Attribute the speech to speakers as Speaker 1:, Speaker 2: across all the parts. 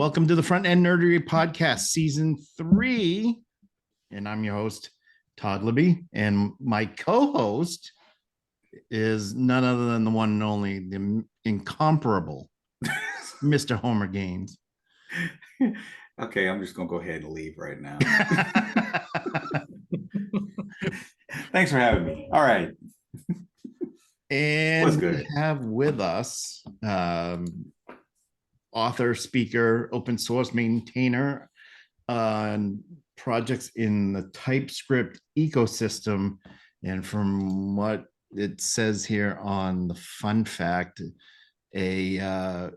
Speaker 1: Welcome to the Front End Nerdery Podcast, Season 3. And I'm your host, Todd Libby. And my co-host is none other than the one and only, the incomparable Mr. Homer Gaines.
Speaker 2: Okay, I'm just going to go ahead and leave right now. Thanks for having me. All right.
Speaker 1: And we have with us author, speaker, open source maintainer on projects in the TypeScript ecosystem. And from what it says here on the fun fact, a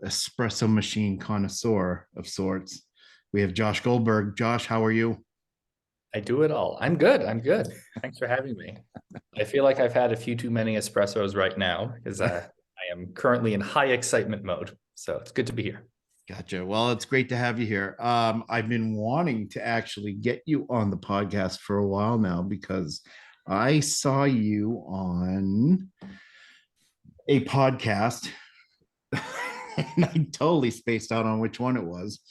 Speaker 1: espresso machine connoisseur of sorts. We have Josh Goldberg. Josh, how are you?
Speaker 3: I do it all. I'm good. Thanks for having me. I feel like I've had a few too many espressos right now because I am currently in high excitement mode. So it's good to be here.
Speaker 1: Gotcha. Well, it's great to have you here. I've been wanting to actually get you on the podcast for a while now because I saw you on a podcast and I totally spaced out on which one it was.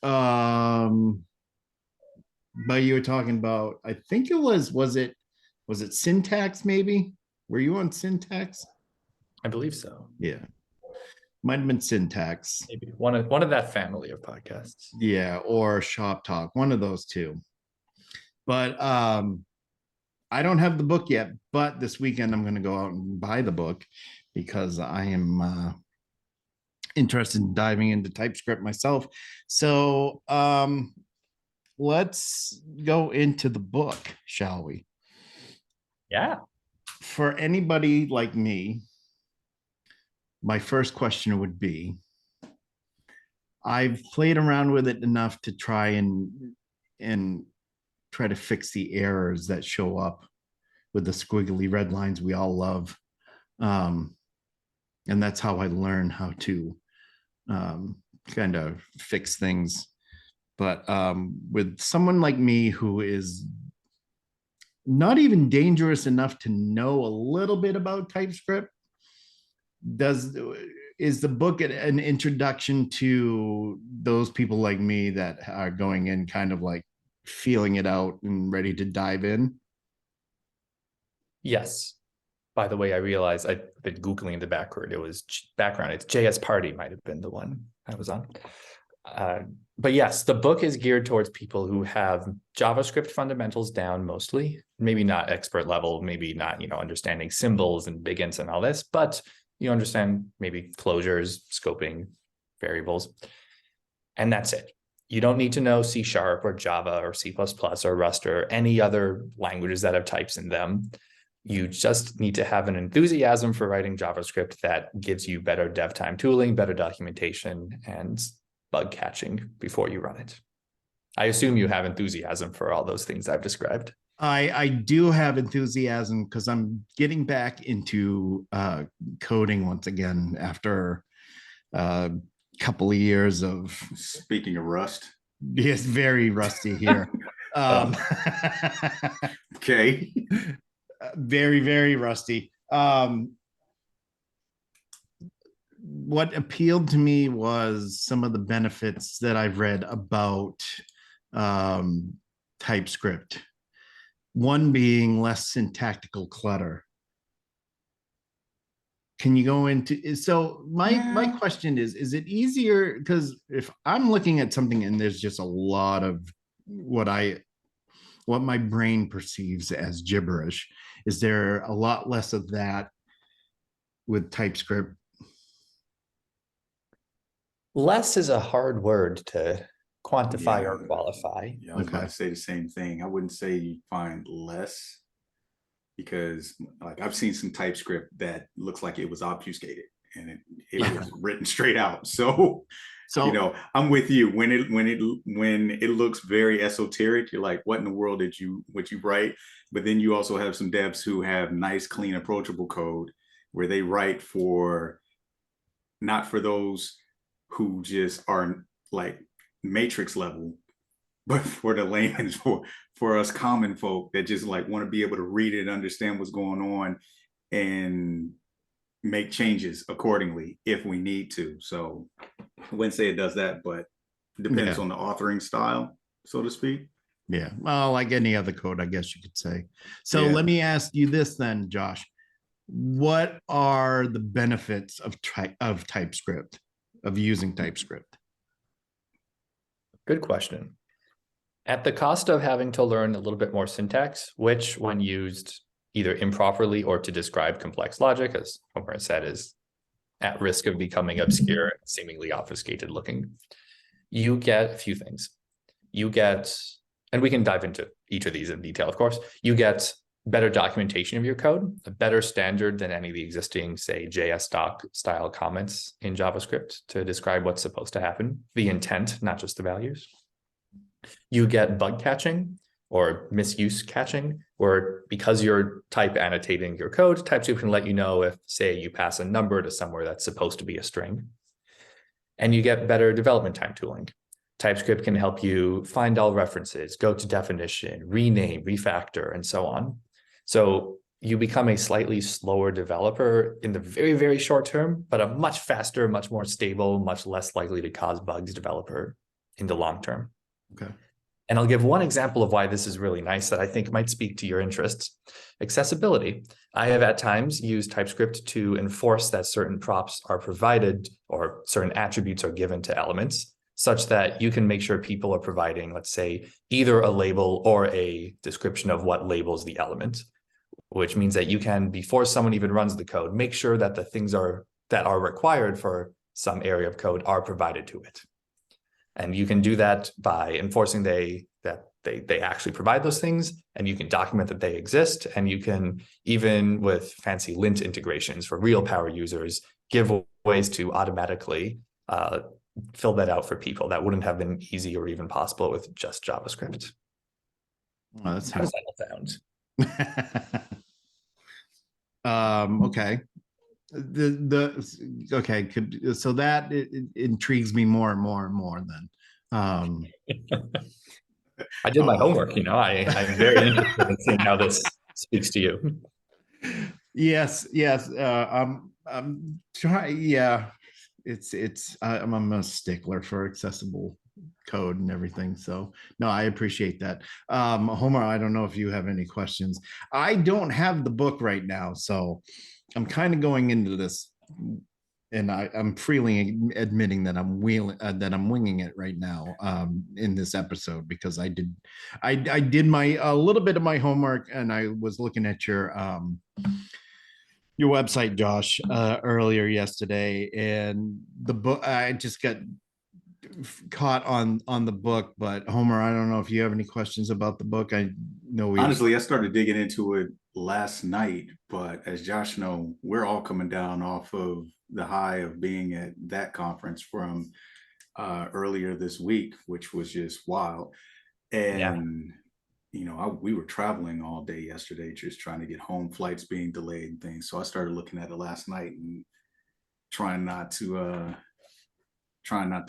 Speaker 1: But you were talking about, I think it was it Syntax maybe? Were you on Syntax?
Speaker 3: I believe so.
Speaker 1: Yeah. Might have been Syntax.
Speaker 3: Maybe one of that family of podcasts.
Speaker 1: Yeah, or Shop Talk, one of those two. But I don't have the book yet, but this weekend I'm going to go out and buy the book because I am interested in diving into TypeScript myself. So let's go into the book, shall we?
Speaker 3: Yeah.
Speaker 1: For anybody like me, my first question would be, I've played around with it enough to try and try to fix the errors that show up with the squiggly red lines we all love. And that's how I learn how to kind of fix things. But with someone like me who is not even dangerous enough to know a little bit about TypeScript, is the book an introduction to those people like me that are going in kind of like feeling it out and ready to dive in?
Speaker 3: Yes. By the way, I realized I've been Googling the background. It's JS Party might have been the one I was on. But yes, the book is geared towards people who have JavaScript fundamentals down mostly, maybe not expert level, maybe not, understanding symbols and big ints and all this, but you understand maybe closures, scoping, variables, and that's it. You don't need to know C# or Java or C++ or Rust or any other languages that have types in them. You just need to have an enthusiasm for writing JavaScript that gives you better dev time tooling, better documentation, and bug catching before you run it. I assume you have enthusiasm for all those things I've described.
Speaker 1: I do have enthusiasm because I'm getting back into coding once again after a couple of years of.
Speaker 2: Speaking of Rust.
Speaker 1: Yes, very rusty here.
Speaker 2: Okay.
Speaker 1: Very, very rusty. What appealed to me was some of the benefits that I've read about TypeScript. One being less syntactical clutter. Can you go into, so my question is it easier? Because if I'm looking at something and there's just a lot of what my brain perceives as gibberish, is there a lot less of that with TypeScript?
Speaker 3: Less is a hard word to quantify or qualify.
Speaker 2: Yeah, I was about to say the same thing. I wouldn't say you find less because like I've seen some TypeScript that looks like it was obfuscated and it was written straight out. So I'm with you. When it looks very esoteric, you're like, what in the world did you write? But then you also have some devs who have nice, clean, approachable code where they write not for those who just are like matrix level, but for the layman, for us common folk that just like want to be able to read it and understand what's going on and make changes accordingly if we need to. So I wouldn't say it does that, but Depends
Speaker 1: Yeah.
Speaker 2: on the authoring style, so to speak.
Speaker 1: Yeah. Well, like any other code, I guess you could say. So
Speaker 2: Yeah.
Speaker 1: let me ask you this then, Josh. What are the benefits of TypeScript, of using TypeScript?
Speaker 3: Good question. At the cost of having to learn a little bit more syntax, which when used either improperly or to describe complex logic, as Homer said, is at risk of becoming obscure and seemingly obfuscated looking, you get a few things. You get, and we can dive into each of these in detail, of course, you get better documentation of your code, a better standard than any of the existing, say, JS doc style comments in JavaScript to describe what's supposed to happen, the intent, not just the values. You get bug catching or misuse catching, where because you're type annotating your code, TypeScript can let you know if, say, you pass a number to somewhere that's supposed to be a string. And you get better development time tooling. TypeScript can help you find all references, go to definition, rename, refactor, and so on. So you become a slightly slower developer in the very, very short term, but a much faster, much more stable, much less likely to cause bugs developer in the long term.
Speaker 1: Okay.
Speaker 3: And I'll give one example of why this is really nice that I think might speak to your interests. Accessibility. I have at times used TypeScript to enforce that certain props are provided or certain attributes are given to elements, such that you can make sure people are providing, let's say, either a label or a description of what labels the element, which means that you can, before someone even runs the code, make sure that the things that are required for some area of code are provided to it. And you can do that by enforcing that they actually provide those things, and you can document that they exist. And you can, even with fancy lint integrations for real power users, give ways to automatically fill that out for people that wouldn't have been easy or even possible with just JavaScript.
Speaker 1: Well, that's
Speaker 3: How does that sound?
Speaker 1: Okay. Okay, so that it intrigues me more and more and more then.
Speaker 3: I did my homework, I'm very interested in seeing how this speaks to you.
Speaker 1: Yes. I'm trying. Yeah, I'm a stickler for accessible code and everything. So no, I appreciate that. Homer, I don't know if you have any questions. I don't have the book right now, so I'm kind of going into this, and I'm freely admitting that I'm winging it right now in this episode, because I did my a little bit of my homework, and I was looking at your website, Josh, earlier yesterday, and the book, I just got caught on the book. But Homer, I don't know if you have any questions about the book. I know
Speaker 2: Honestly, I started digging into it last night, but as Josh know, we're all coming down off of the high of being at that conference from earlier this week, which was just wild. And we were traveling all day yesterday, just trying to get home, flights being delayed and things. So I started looking at it last night and trying not to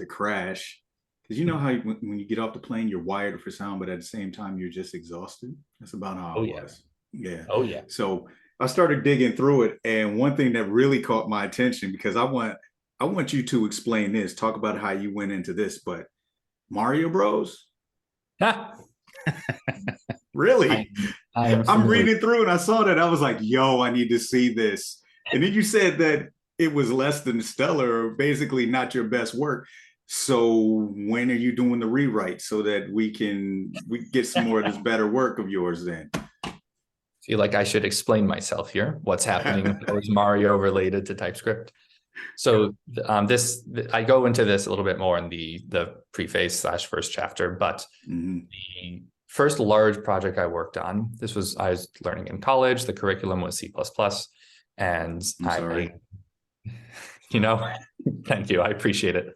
Speaker 2: crash, because you know how when you get off the plane, you're wired for sound, but at the same time you're just exhausted. That's about how I was. Yeah.
Speaker 3: Oh yeah.
Speaker 2: So I started digging through it, and one thing that really caught my attention, because I want you to explain this, talk about how you went into this, but Mario Bros. Really? I'm reading through and I saw that. I was like, yo, I need to see this. And then you said that it was less than stellar, or basically not your best work. So when are you doing the rewrite so that we get some more of this better work of yours then?
Speaker 3: Feel like I should explain myself here. What's happening with Mario related to TypeScript? So I go into this a little bit more in the preface / first chapter, but the first large project I worked on, I was learning in college. The curriculum was C++, and thank you. I appreciate it.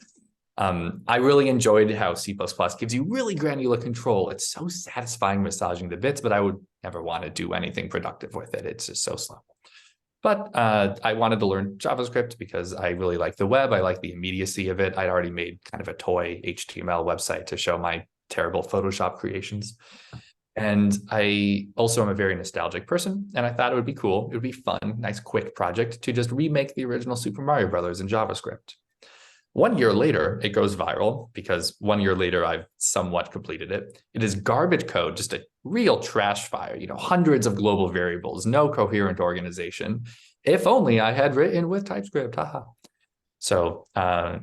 Speaker 3: I really enjoyed how C++ gives you really granular control. It's so satisfying massaging the bits, but I would never want to do anything productive with it. It's just so slow. But I wanted to learn JavaScript because I really like the web. I like the immediacy of it. I'd already made kind of a toy HTML website to show my terrible Photoshop creations. And I also am a very nostalgic person, and I thought it would be cool. It would be fun, nice, quick project to just remake the original Super Mario Brothers in JavaScript. 1 year later, it goes viral because 1 year later, I've somewhat completed it. It is garbage code, just a real trash fire, hundreds of global variables, no coherent organization. If only I had written with TypeScript, haha. So I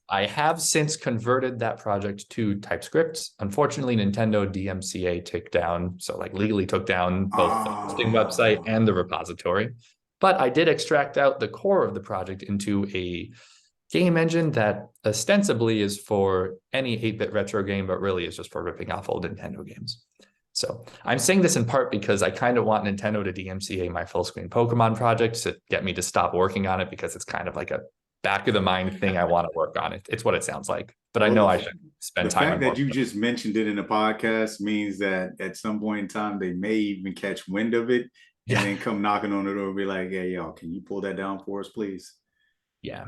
Speaker 3: have since converted that project to TypeScript. Unfortunately, Nintendo DMCA took down, so like legally took down both the hosting website and the repository. But I did extract out the core of the project into a game engine that ostensibly is for any 8-bit retro game, but really is just for ripping off old Nintendo games. So I'm saying this in part because I kind of want Nintendo to DMCA my full screen Pokemon project to get me to stop working on it, because it's kind of like a back of the mind thing I want to work on. It's what it sounds like, but I know I should spend time.
Speaker 2: The fact that you just mentioned it in a podcast means that at some point in time, they may even catch wind of it and then come knocking on the door and be like, hey, y'all, can you pull that down for us, please?
Speaker 3: Yeah.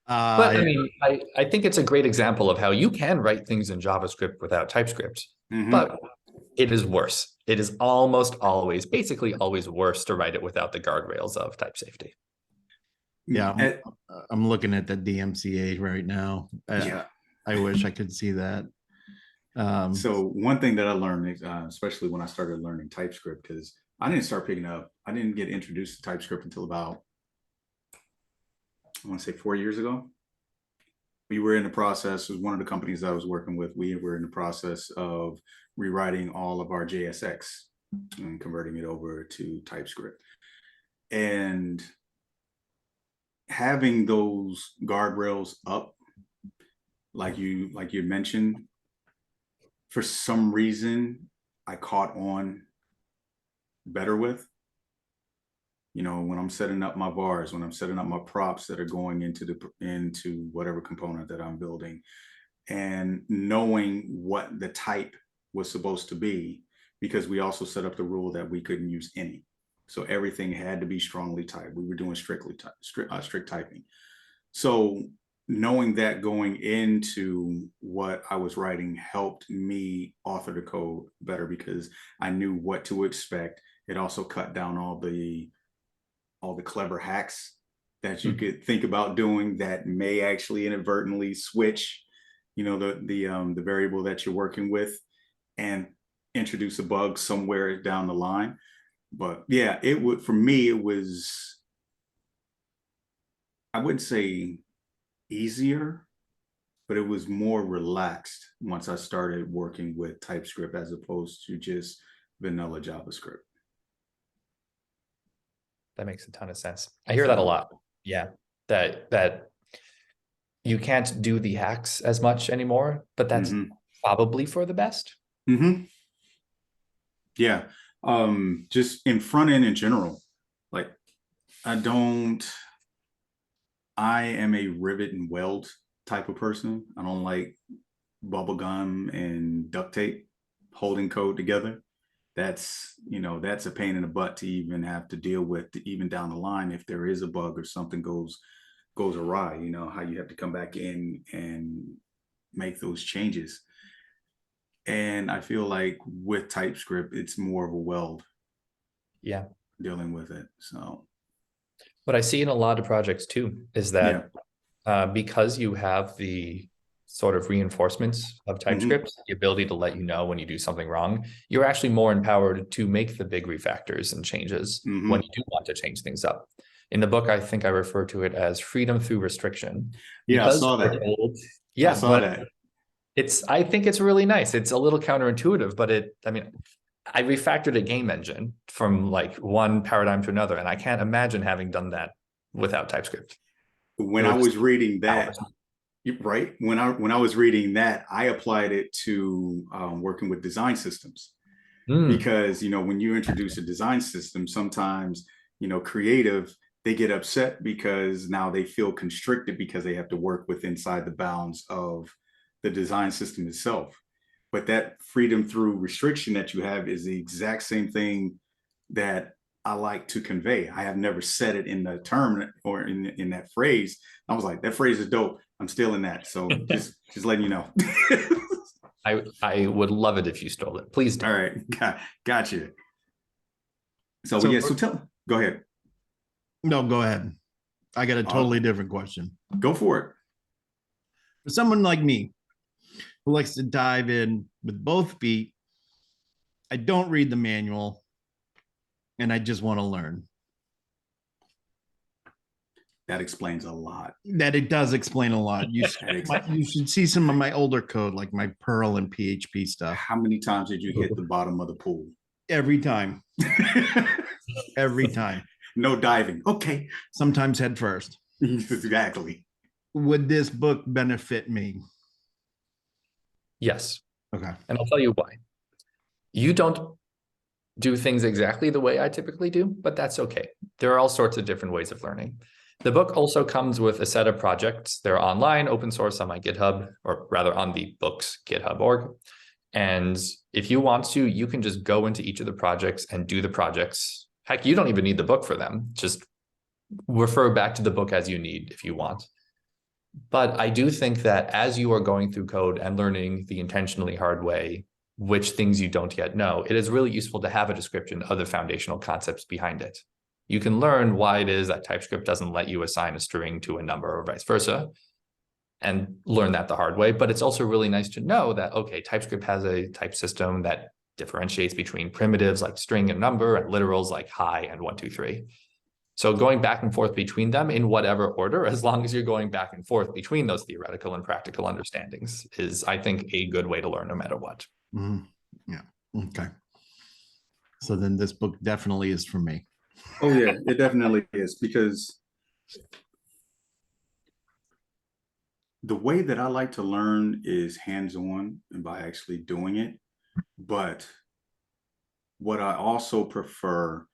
Speaker 3: But I mean, I think it's a great example of how you can write things in JavaScript without TypeScript, but it is worse. It is basically always worse to write it without the guardrails of type safety.
Speaker 1: Yeah, I'm looking at the DMCA right now.
Speaker 2: Yeah,
Speaker 1: I wish I could see that.
Speaker 2: So one thing that I learned, especially when I started learning TypeScript, because I didn't get introduced to TypeScript until about, I want to say 4 years ago. We were in the process, it was one of the companies I was working with, we were in the process of rewriting all of our JSX and converting it over to TypeScript. And having those guardrails up, like you mentioned, for some reason I caught on better with. When I'm setting up my vars, when I'm setting up my props that are going into whatever component that I'm building, and knowing what the type was supposed to be, because we also set up the rule that we couldn't use any. So everything had to be strongly typed. We were doing strict typing. So knowing that going into what I was writing helped me author the code better, because I knew what to expect. It also cut down all the clever hacks that you could think about doing that may actually inadvertently switch, the variable that you're working with and introduce a bug somewhere down the line. But yeah, for me, it was, I wouldn't say easier, but it was more relaxed once I started working with TypeScript as opposed to just vanilla JavaScript.
Speaker 3: That makes a ton of sense. I hear that a lot. Yeah, that you can't do the hacks as much anymore, but that's probably for the best.
Speaker 2: Yeah, just in front end in general, like I am a rivet and weld type of person. I don't like bubble gum and duct tape holding code together. That's a pain in the butt to even have to deal with, even down the line if there is a bug or something goes awry. How you have to come back in and make those changes. And I feel like with TypeScript, it's more of a weld.
Speaker 3: Yeah,
Speaker 2: dealing with it. So
Speaker 3: what I see in a lot of projects too is that because you have the sort of reinforcements of TypeScript, the ability to let you know when you do something wrong, you're actually more empowered to make the big refactors and changes when you do want to change things up. In the book, I think I refer to it as freedom through restriction.
Speaker 2: Yeah, I saw that.
Speaker 3: I saw that. I think it's really nice. It's a little counterintuitive, but I refactored a game engine from like one paradigm to another, and I can't imagine having done that without TypeScript.
Speaker 2: When I was reading that, right? When I was reading that, I applied it to working with design systems, because when you introduce a design system, sometimes creative, they get upset because now they feel constricted because they have to work inside the bounds of the design system itself. But that freedom through restriction that you have is the exact same thing that I like to convey. I have never said it in the term or in that phrase. I was like, that phrase is dope. I'm still in that. So just letting you know.
Speaker 3: I would love it if you stole it. Please do.
Speaker 2: All right. Gotcha. So go ahead.
Speaker 1: No, go ahead. I got a totally different question.
Speaker 2: Go for it.
Speaker 1: For someone like me who likes to dive in with both feet, I don't read the manual and I just want to learn.
Speaker 2: That explains a lot.
Speaker 1: That it does explain a lot. You should see some of my older code, like my Perl and PHP stuff.
Speaker 2: How many times did you hit the bottom of the pool?
Speaker 1: Every time. Every time.
Speaker 2: No diving. Okay.
Speaker 1: Sometimes head first.
Speaker 2: Exactly.
Speaker 1: Would this book benefit me?
Speaker 3: Yes.
Speaker 1: Okay.
Speaker 3: And I'll tell you why. You don't do things exactly the way I typically do, but that's okay. There are all sorts of different ways of learning. The book also comes with a set of projects. They're online, open source on my GitHub, or rather on the book's GitHub org. And if you want to, you can just go into each of the projects and do the projects. Heck, you don't even need the book for them. Just refer back to the book as you need if you want. But I do think that as you are going through code and learning the intentionally hard way, which things you don't yet know, it is really useful to have a description of the foundational concepts behind it. You can learn why it is that TypeScript doesn't let you assign a string to a number or vice versa, and learn that the hard way. But it's also really nice to know that, okay, TypeScript has a type system that differentiates between primitives like string and number and literals like hi and 1, 2, 3. So going back and forth between them in whatever order, as long as you're going back and forth between those theoretical and practical understandings, is, I think, a good way to learn no matter what.
Speaker 1: Mm-hmm. Yeah. Okay. So then this book definitely is for me.
Speaker 2: Oh yeah, it definitely is, because the way that I like to learn is hands-on and by actually doing it. But what I also prefer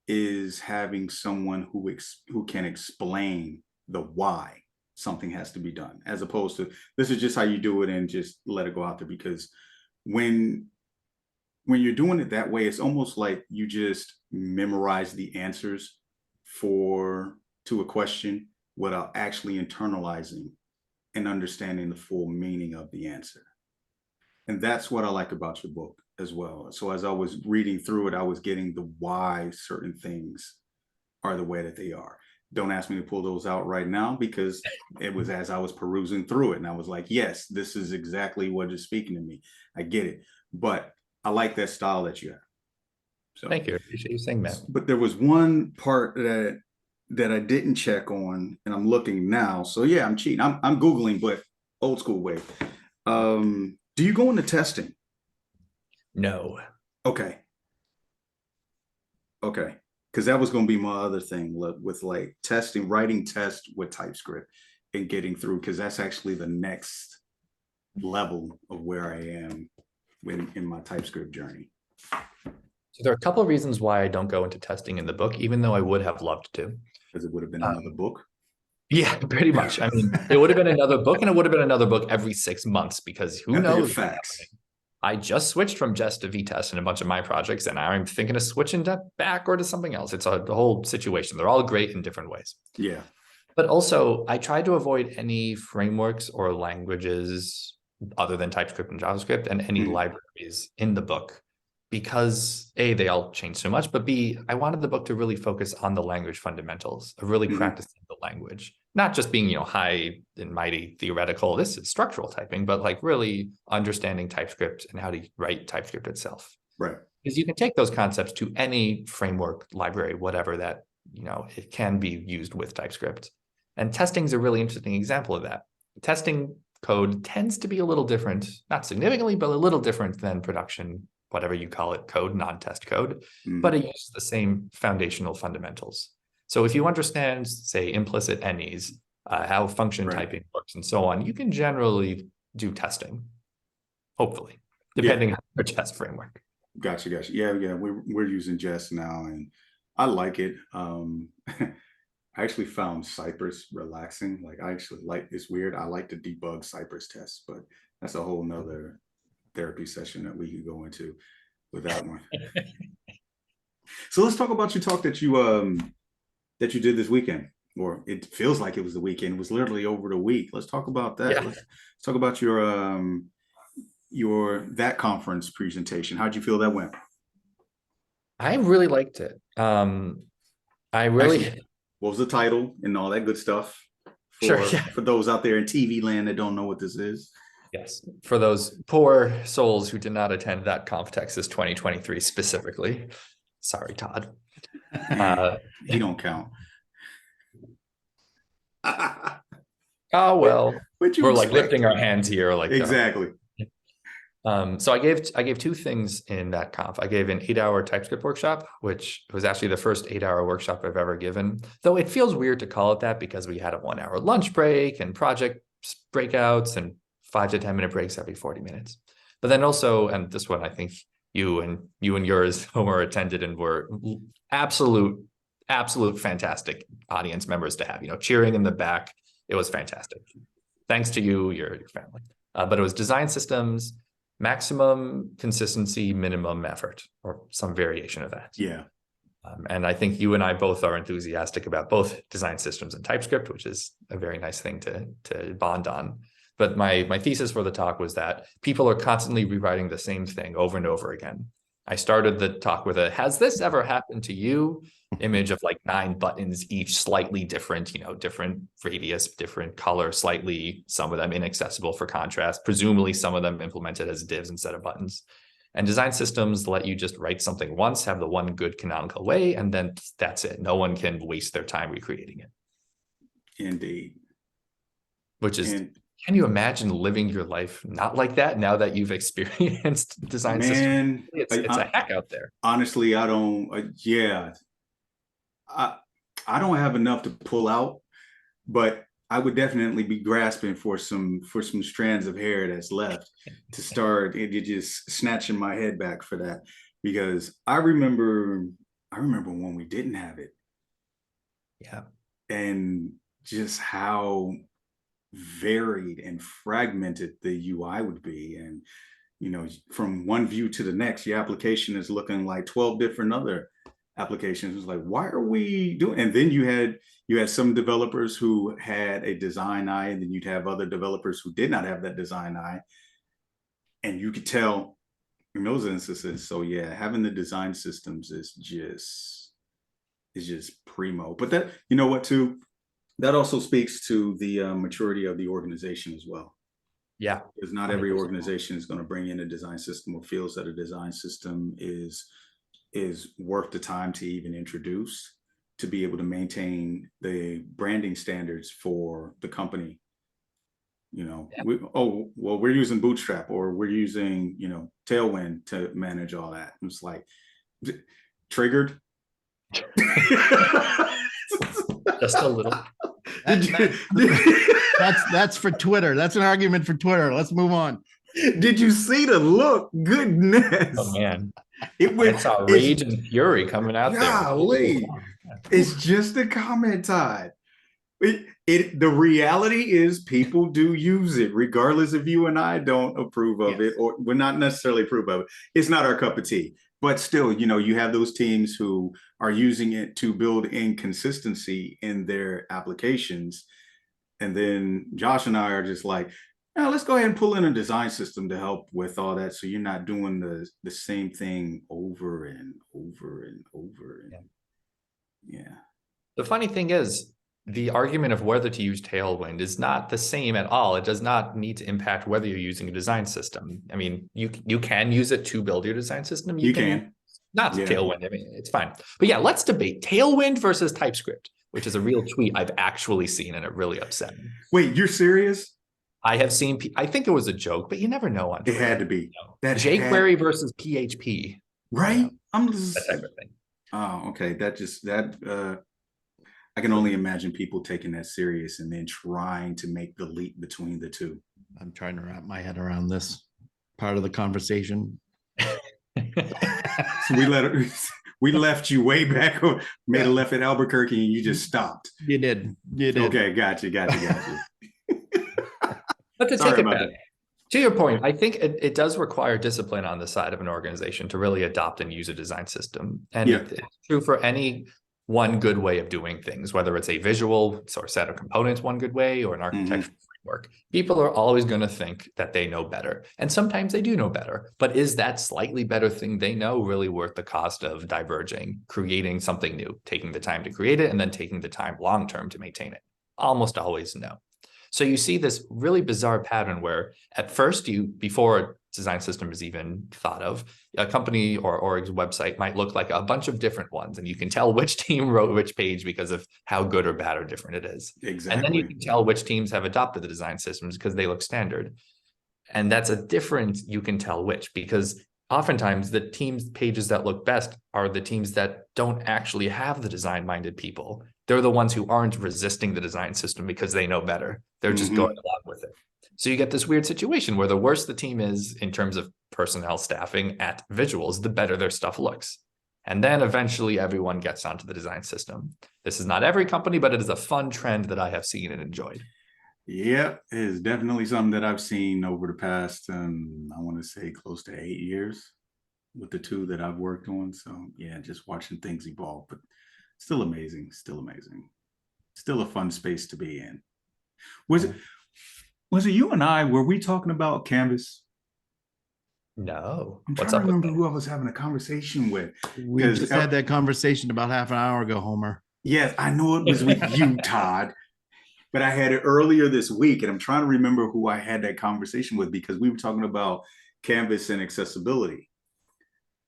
Speaker 2: is having someone who can explain the why something has to be done, as opposed to this is just how you do it and just let it go out there. Because when you're doing it that way, it's almost like you just memorize the answers to a question without actually internalizing and understanding the full meaning of the answer. And that's what I like about your book as well. So as I was reading through it, I was getting the why certain things are the way that they are. Don't ask me to pull those out right now, because it was as I was perusing through it and I was like, yes, this is exactly what is speaking to me. I get it. But I like that style that you have. So
Speaker 3: Thank you. I appreciate you saying that.
Speaker 2: But there was one part that I didn't check on, and I'm looking now. So yeah, I'm cheating. I'm Googling, but old school way. Do you go into testing?
Speaker 3: No.
Speaker 2: Okay. Because that was going to be my other thing with like testing, writing tests with TypeScript and getting through, because that's actually the next level of where I am in my TypeScript journey.
Speaker 3: So there are a couple of reasons why I don't go into testing in the book, even though I would have loved to.
Speaker 2: Because it would have been another book.
Speaker 3: Yeah, pretty much. I mean, it would have been another book, and it would have been another book every 6 months, because who knows?
Speaker 2: Facts.
Speaker 3: I just switched from Jest to VTest in a bunch of my projects, and I'm thinking of switching back or to something else. It's the whole situation. They're all great in different ways.
Speaker 2: Yeah.
Speaker 3: But also, I try to avoid any frameworks or languages other than TypeScript and JavaScript and any libraries in the book, because A, they all change so much, but B, I wanted the book to really focus on the language fundamentals of really practicing the language, not just being, high and mighty theoretical. This is structural typing, but like really understanding TypeScript and how to write TypeScript itself.
Speaker 2: Right.
Speaker 3: Because you can take those concepts to any framework, library, whatever that, it can be used with TypeScript. And testing is a really interesting example of that. Testing code tends to be a little different, not significantly, but a little different than production, whatever you call it, code, non-test code, but it uses the same foundational fundamentals. So if you understand, say, implicit any's, how function typing works and so on, you can generally do testing, hopefully, depending on your test framework.
Speaker 2: Gotcha. Yeah. We're using Jest now, and I like it. I actually found Cypress relaxing. Like it's weird. I like to debug Cypress tests, but that's a whole nother therapy session that we could go into with that one. So let's talk about your talk that you did this weekend, or it feels like it was the weekend. It was literally over the week. Let's talk about that.
Speaker 3: Yeah.
Speaker 2: Let's talk about your that conference presentation. How'd you feel that went?
Speaker 3: I really liked it.
Speaker 2: Actually, what was the title and all that good stuff?
Speaker 3: Sure, yeah.
Speaker 2: For those out there in TV land that don't know what this is.
Speaker 3: Yes, for those poor souls who did not attend that Conf Texas 2023 specifically. Sorry, Todd.
Speaker 2: He don't count.
Speaker 3: Oh well,
Speaker 2: What you
Speaker 3: we're like
Speaker 2: expect?
Speaker 3: lifting our hands here, like
Speaker 2: Exactly.
Speaker 3: So I gave two things in that conf. I gave an 8-hour TypeScript workshop, which was actually the first 8-hour workshop I've ever given. Though it feels weird to call it that because we had a 1-hour lunch break and project breakouts and 5 to 10 minute breaks every 40 minutes. But then also, and this one I think you and yours, Homer, attended and were absolute fantastic audience members to have. You know, cheering in the back. It was fantastic. Thanks to you, your family. But it was design systems, maximum consistency, minimum effort, or some variation of that.
Speaker 2: Yeah.
Speaker 3: And I think you and I both are enthusiastic about both design systems and TypeScript, which is a very nice thing to bond on. But my thesis for the talk was that people are constantly rewriting the same thing over and over again. I started the talk with a, has this ever happened to you? Image of like 9 buttons, each slightly different, you know, different radius, different color, slightly, some of them inaccessible for contrast, presumably some of them implemented as divs instead of buttons. And design systems let you just write something once, have the one good canonical way, and then that's it. No one can waste their time recreating it.
Speaker 2: Indeed.
Speaker 3: Which is, can you imagine living your life not like that now that you've experienced design systems? It's a hack out there.
Speaker 2: Honestly, I don't, I don't have enough to pull out, but I would definitely be grasping for some strands of hair that's left to start just snatching my head back for that, because I remember when we didn't have it.
Speaker 3: Yeah.
Speaker 2: And just how varied and fragmented the UI would be. And, you know, from one view to the next, your application is looking like 12 different other applications. It was like, why are we doing? And then you had some developers who had a design eye, and then you'd have other developers who did not have that design eye, and you could tell in those instances. So yeah, having the design systems is just primo. But that, you know what, too, that also speaks to the maturity of the organization as well.
Speaker 3: Yeah,
Speaker 2: because not every organization is going to bring in a design system or feels that a design system is worth the time to even introduce, to be able to maintain the branding standards for the company. You know, we're using Bootstrap, or we're using, you know, Tailwind to manage all that. It's like, triggered.
Speaker 3: Just a little.
Speaker 1: That's for Twitter. That's an argument for Twitter. Let's move on.
Speaker 2: Did you see the look? Goodness.
Speaker 3: Oh man. I saw rage and fury coming out
Speaker 2: there. It's just a comment, Todd. The reality is people do use it, regardless if you and I don't approve of it, or we're not necessarily approve of it. It's not our cup of tea. But still, you know, you have those teams who are using it to build inconsistency in their applications. And then Josh and I are just like, now let's go ahead and pull in a design system to help with all that, so you're not doing the same thing over and over and over. Yeah.
Speaker 3: The funny thing is, the argument of whether to use Tailwind is not the same at all. It does not need to impact whether you're using a design system. I mean, you can use it to build your design system. You can. Not Tailwind. I mean, it's fine. But yeah, let's debate Tailwind versus TypeScript, which is a real tweet I've actually seen, and it really upset me.
Speaker 2: Wait, you're serious?
Speaker 3: I have seen, I think it was a joke, but you never know on Twitter.
Speaker 2: It had to be.
Speaker 3: That jQuery versus PHP.
Speaker 2: Right?
Speaker 3: You know, I'm just, that type of thing.
Speaker 2: Oh, okay. I can only imagine people taking that serious and then trying to make the leap between the two.
Speaker 1: I'm trying to wrap my head around this part of the conversation.
Speaker 2: So we left you way back, made a left at Albuquerque, and you just stopped.
Speaker 1: You did.
Speaker 2: Okay, got you.
Speaker 3: But to take it back, to your point, I think it does require discipline on the side of an organization to really adopt and use a design system. And it's true for any one good way of doing things, whether it's a visual or set of components one good way, or an architectural framework. People are always going to think that they know better. And sometimes they do know better. But is that slightly better thing they know really worth the cost of diverging, creating something new, taking the time to create it, and then taking the time long-term to maintain it? Almost always no. So you see this really bizarre pattern where at first before a design system is even thought of, a company or org's website might look like a bunch of different ones. And you can tell which team wrote which page because of how good or bad or different it is.
Speaker 2: Exactly.
Speaker 3: And then you can tell which teams have adopted the design systems because they look standard. And that's a difference you can tell which, because oftentimes the teams pages that look best are the teams that don't actually have the design-minded people. They're the ones who aren't resisting the design system because they know better. They're just going along with it. So you get this weird situation where the worse the team is in terms of personnel staffing at visuals, the better their stuff looks. And then eventually everyone gets onto the design system. This is not every company, but it is a fun trend that I have seen and enjoyed.
Speaker 2: Yeah, it is definitely something that I've seen over the past, I want to say close to 8 years with the two that I've worked on. So yeah, just watching things evolve, but still amazing, still amazing. Still a fun space to be in. Was it you and I, were we talking about Canvas?
Speaker 3: No.
Speaker 2: I'm trying to remember who I was having a conversation with.
Speaker 1: We just had that conversation about half an hour ago, Homer.
Speaker 2: Yes, I know it was with you, Todd. But I had it earlier this week, and I'm trying to remember who I had that conversation with, because we were talking about Canvas and accessibility.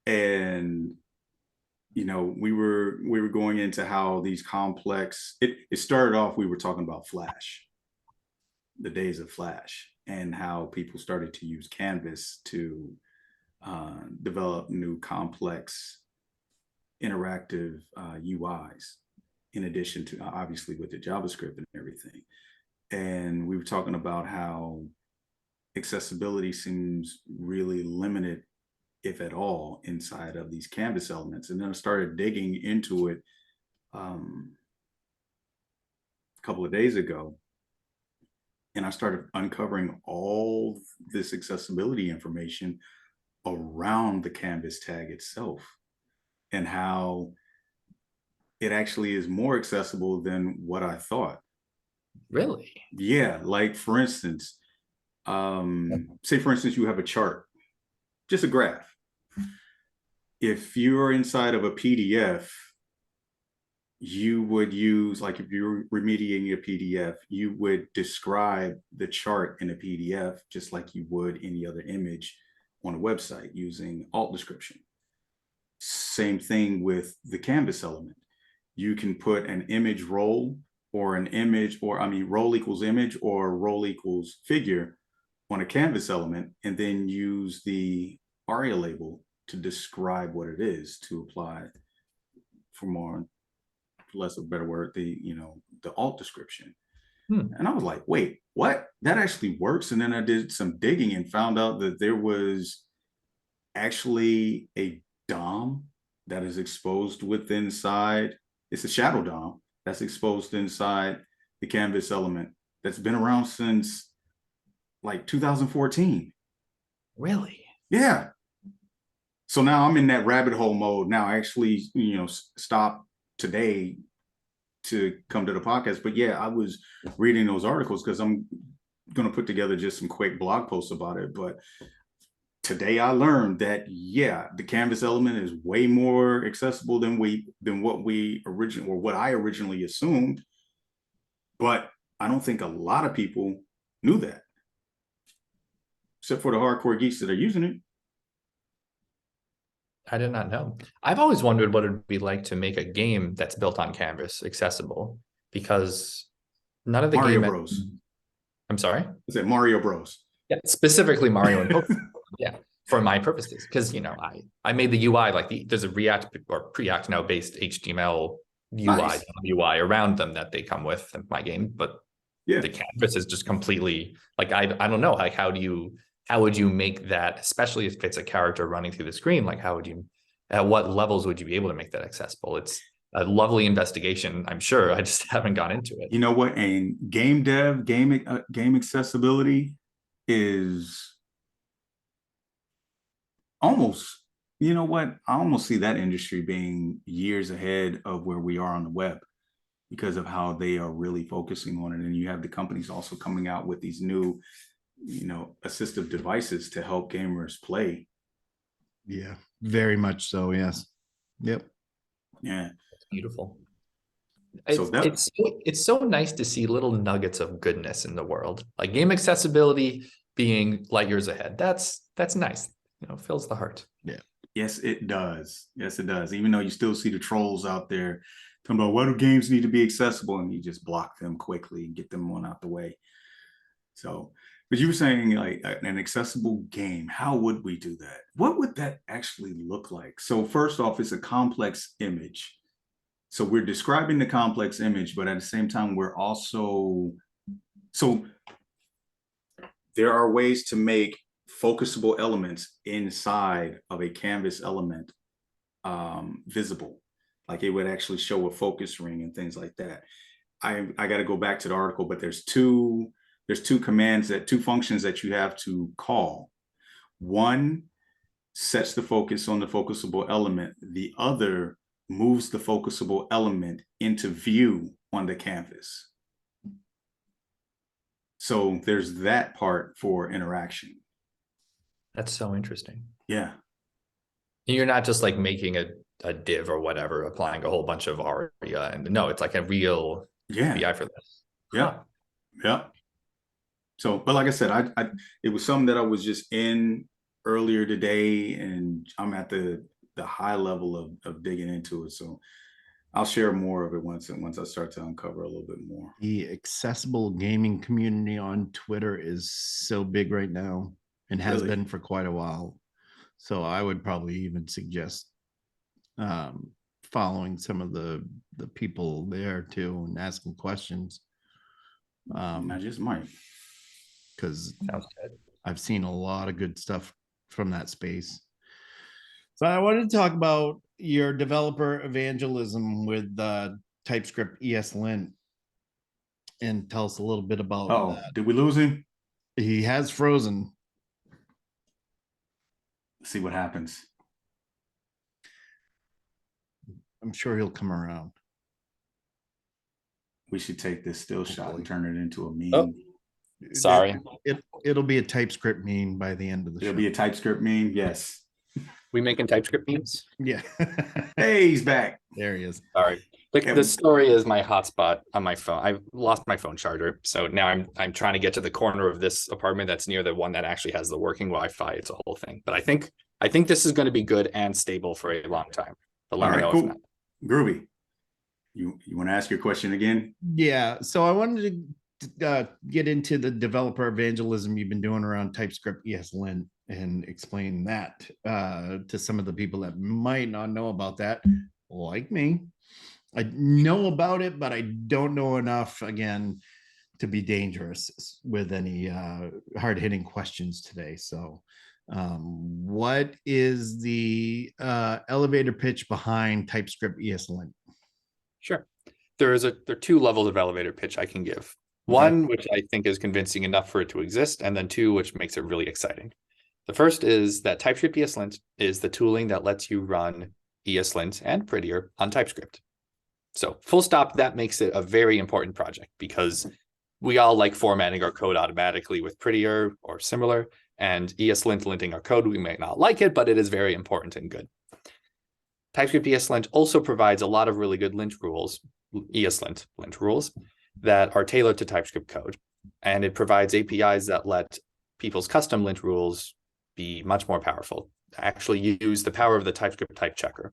Speaker 2: And we were going into how these complex, it started off, we were talking about Flash, the days of Flash, and how people started to use Canvas to develop new complex interactive UIs, in addition to obviously with the JavaScript and everything. And we were talking about how accessibility seems really limited, if at all, inside of these Canvas elements. And then I started digging into it a couple of days ago, and I started uncovering all this accessibility information around the Canvas tag itself, and how it actually is more accessible than what I thought.
Speaker 3: Really?
Speaker 2: Yeah, like for instance, say for instance, you have a chart, just a graph. If you're inside of a PDF, you would use, like if you're remediating a PDF, you would describe the chart in a PDF just like you would any other image on a website using alt description. Same thing with the Canvas element. You can put an image role, or an image, or role equals image or role equals figure on a Canvas element, and then use the ARIA label to describe what it is, to apply, for less of a better word, the alt description. And I was like, wait, what? That actually works? And then I did some digging and found out that there was actually a DOM that is exposed within inside. It's a shadow DOM that's exposed inside the Canvas element that's been around since like 2014.
Speaker 3: Really?
Speaker 2: Yeah. So now I'm in that rabbit hole mode. Now I actually, stop today to come to the podcast. But yeah, I was reading those articles because I'm going to put together just some quick blog posts about it. But today I learned that, yeah, the Canvas element is way more accessible than what I originally assumed. But I don't think a lot of people knew that, except for the hardcore geeks that are using it.
Speaker 3: I did not know. I've always wondered what it would be like to make a game that's built on Canvas accessible, because none of the
Speaker 2: Mario Bros.
Speaker 3: I'm sorry?
Speaker 2: I said Mario Bros.
Speaker 3: Yeah, specifically Mario and Pokemon. Yeah, for my purposes, because I made the UI, like there's a React or Preact now based HTML UI,
Speaker 2: Nice.
Speaker 3: UI around them that they come with in my game, but
Speaker 2: Yeah,
Speaker 3: the Canvas is just completely like I don't know, like how would you make that, especially if it's a character running through the screen, like at what levels would you be able to make that accessible? It's a lovely investigation, I'm sure. I just haven't gone into it.
Speaker 2: You know what? And game dev, game accessibility is almost, you know what? I almost see that industry being years ahead of where we are on the web, because of how they are really focusing on it. And you have the companies also coming out with these new, assistive devices to help gamers play.
Speaker 1: Yeah, very much so. Yes. Yep.
Speaker 2: Yeah.
Speaker 3: It's beautiful.
Speaker 2: So that
Speaker 3: It's so nice to see little nuggets of goodness in the world, like game accessibility being light years ahead. That's nice. Fills the heart.
Speaker 1: Yeah.
Speaker 2: Yes, it does. Yes, it does. Even though you still see the trolls out there talking about why do games need to be accessible, and you just block them quickly and get them on out the way. So, but you were saying like an accessible game. How would we do that? What would that actually look like? So first off, it's a complex image. So we're describing the complex image, but at the same time, we're also so there are ways to make focusable elements inside of a canvas element visible. Like it would actually show a focus ring and things like that. I got to go back to the article, but there's two commands two functions that you have to call. One sets the focus on the focusable element. The other moves the focusable element into view on the canvas. So there's that part for interaction.
Speaker 3: That's so interesting.
Speaker 2: Yeah.
Speaker 3: You're not just like making a div or whatever, applying a whole bunch of aria, and no, it's like a real API for this.
Speaker 2: Yeah. Huh. Yeah. So, but like I said, I it was something that I was just in earlier today, and I'm at the high level of digging into it. So I'll share more of it once I start to uncover a little bit more.
Speaker 1: The accessible gaming community on Twitter is so big right now and has been for quite a while. So I would probably even suggest following some of the people there too and asking questions.
Speaker 2: I just might,
Speaker 1: because I've seen a lot of good stuff from that space. So I wanted to talk about your developer evangelism with TypeScript ESLint and tell us a little bit about that.
Speaker 2: Did we lose him?
Speaker 1: He has frozen.
Speaker 2: Let's see what happens.
Speaker 1: I'm sure he'll come around.
Speaker 2: We should take this still shot and turn it into a meme.
Speaker 3: Oh, sorry.
Speaker 1: It'll be a TypeScript meme by the end of the show.
Speaker 2: It'll be a TypeScript meme. Yes.
Speaker 3: We making TypeScript memes?
Speaker 1: Yeah.
Speaker 2: Hey, he's back.
Speaker 1: There he is.
Speaker 3: Sorry. The story is my hotspot on my phone. I lost my phone charger, so now I'm trying to get to the corner of this apartment that's near the one that actually has the working Wi-Fi. It's a whole thing, but I think this is going to be good and stable for a long time. But let me know if not.
Speaker 2: Groovy. You want to ask your question again?
Speaker 1: Yeah. So I wanted to get into the developer evangelism you've been doing around TypeScript ESLint and explain that to some of the people that might not know about that, like me. I know about it, but I don't know enough, again, to be dangerous with any hard-hitting questions today. So what is the elevator pitch behind TypeScript ESLint?
Speaker 3: Sure. There are two levels of elevator pitch I can give. One, which I think is convincing enough for it to exist, and then two, which makes it really exciting. The first is that TypeScript ESLint is the tooling that lets you run ESLint and Prettier on TypeScript. So full stop, that makes it a very important project because we all like formatting our code automatically with Prettier or similar, and ESLint linting our code. We may not like it, but it is very important and good. TypeScript ESLint also provides a lot of really good lint rules, ESLint lint rules, that are tailored to TypeScript code. And it provides APIs that let people's custom lint rules be much more powerful, actually use the power of the TypeScript type checker.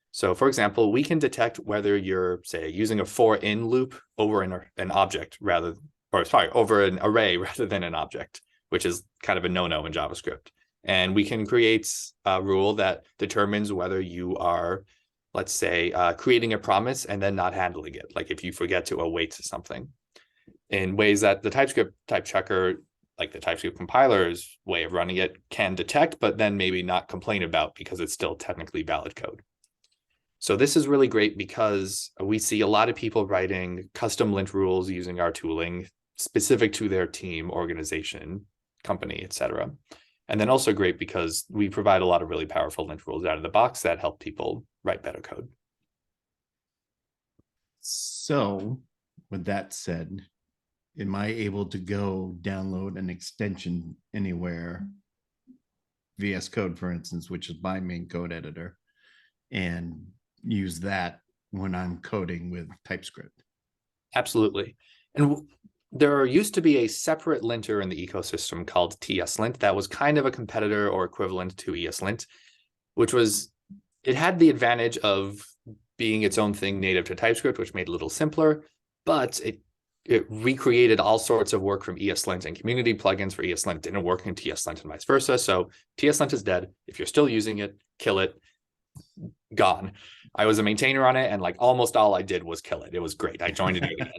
Speaker 3: So for example, we can detect whether you're, say, using a for in loop over an object over an array rather than an object, which is kind of a no-no in JavaScript. And we can create a rule that determines whether you are, let's say, creating a promise and then not handling it, like if you forget to await something, in ways that the TypeScript type checker, like the TypeScript compiler's way of running it, can detect, but then maybe not complain about because it's still technically valid code. So this is really great because we see a lot of people writing custom lint rules using our tooling specific to their team, organization, company, etc. And then also great because we provide a lot of really powerful lint rules out of the box that help people write better code.
Speaker 1: So with that said, am I able to go download an extension anywhere, VS Code, for instance, which is my main code editor, and use that when I'm coding with TypeScript.
Speaker 3: Absolutely. And there used to be a separate linter in the ecosystem called TSLint that was kind of a competitor or equivalent to ESLint, which was, it had the advantage of being its own thing native to TypeScript, which made it a little simpler, but it recreated all sorts of work from ESLint, and community plugins for ESLint didn't work in TSLint and vice versa. So TSLint is dead. If you're still using it, kill it. Gone. I was a maintainer on it, and like almost all I did was kill it. It was great. I joined it again.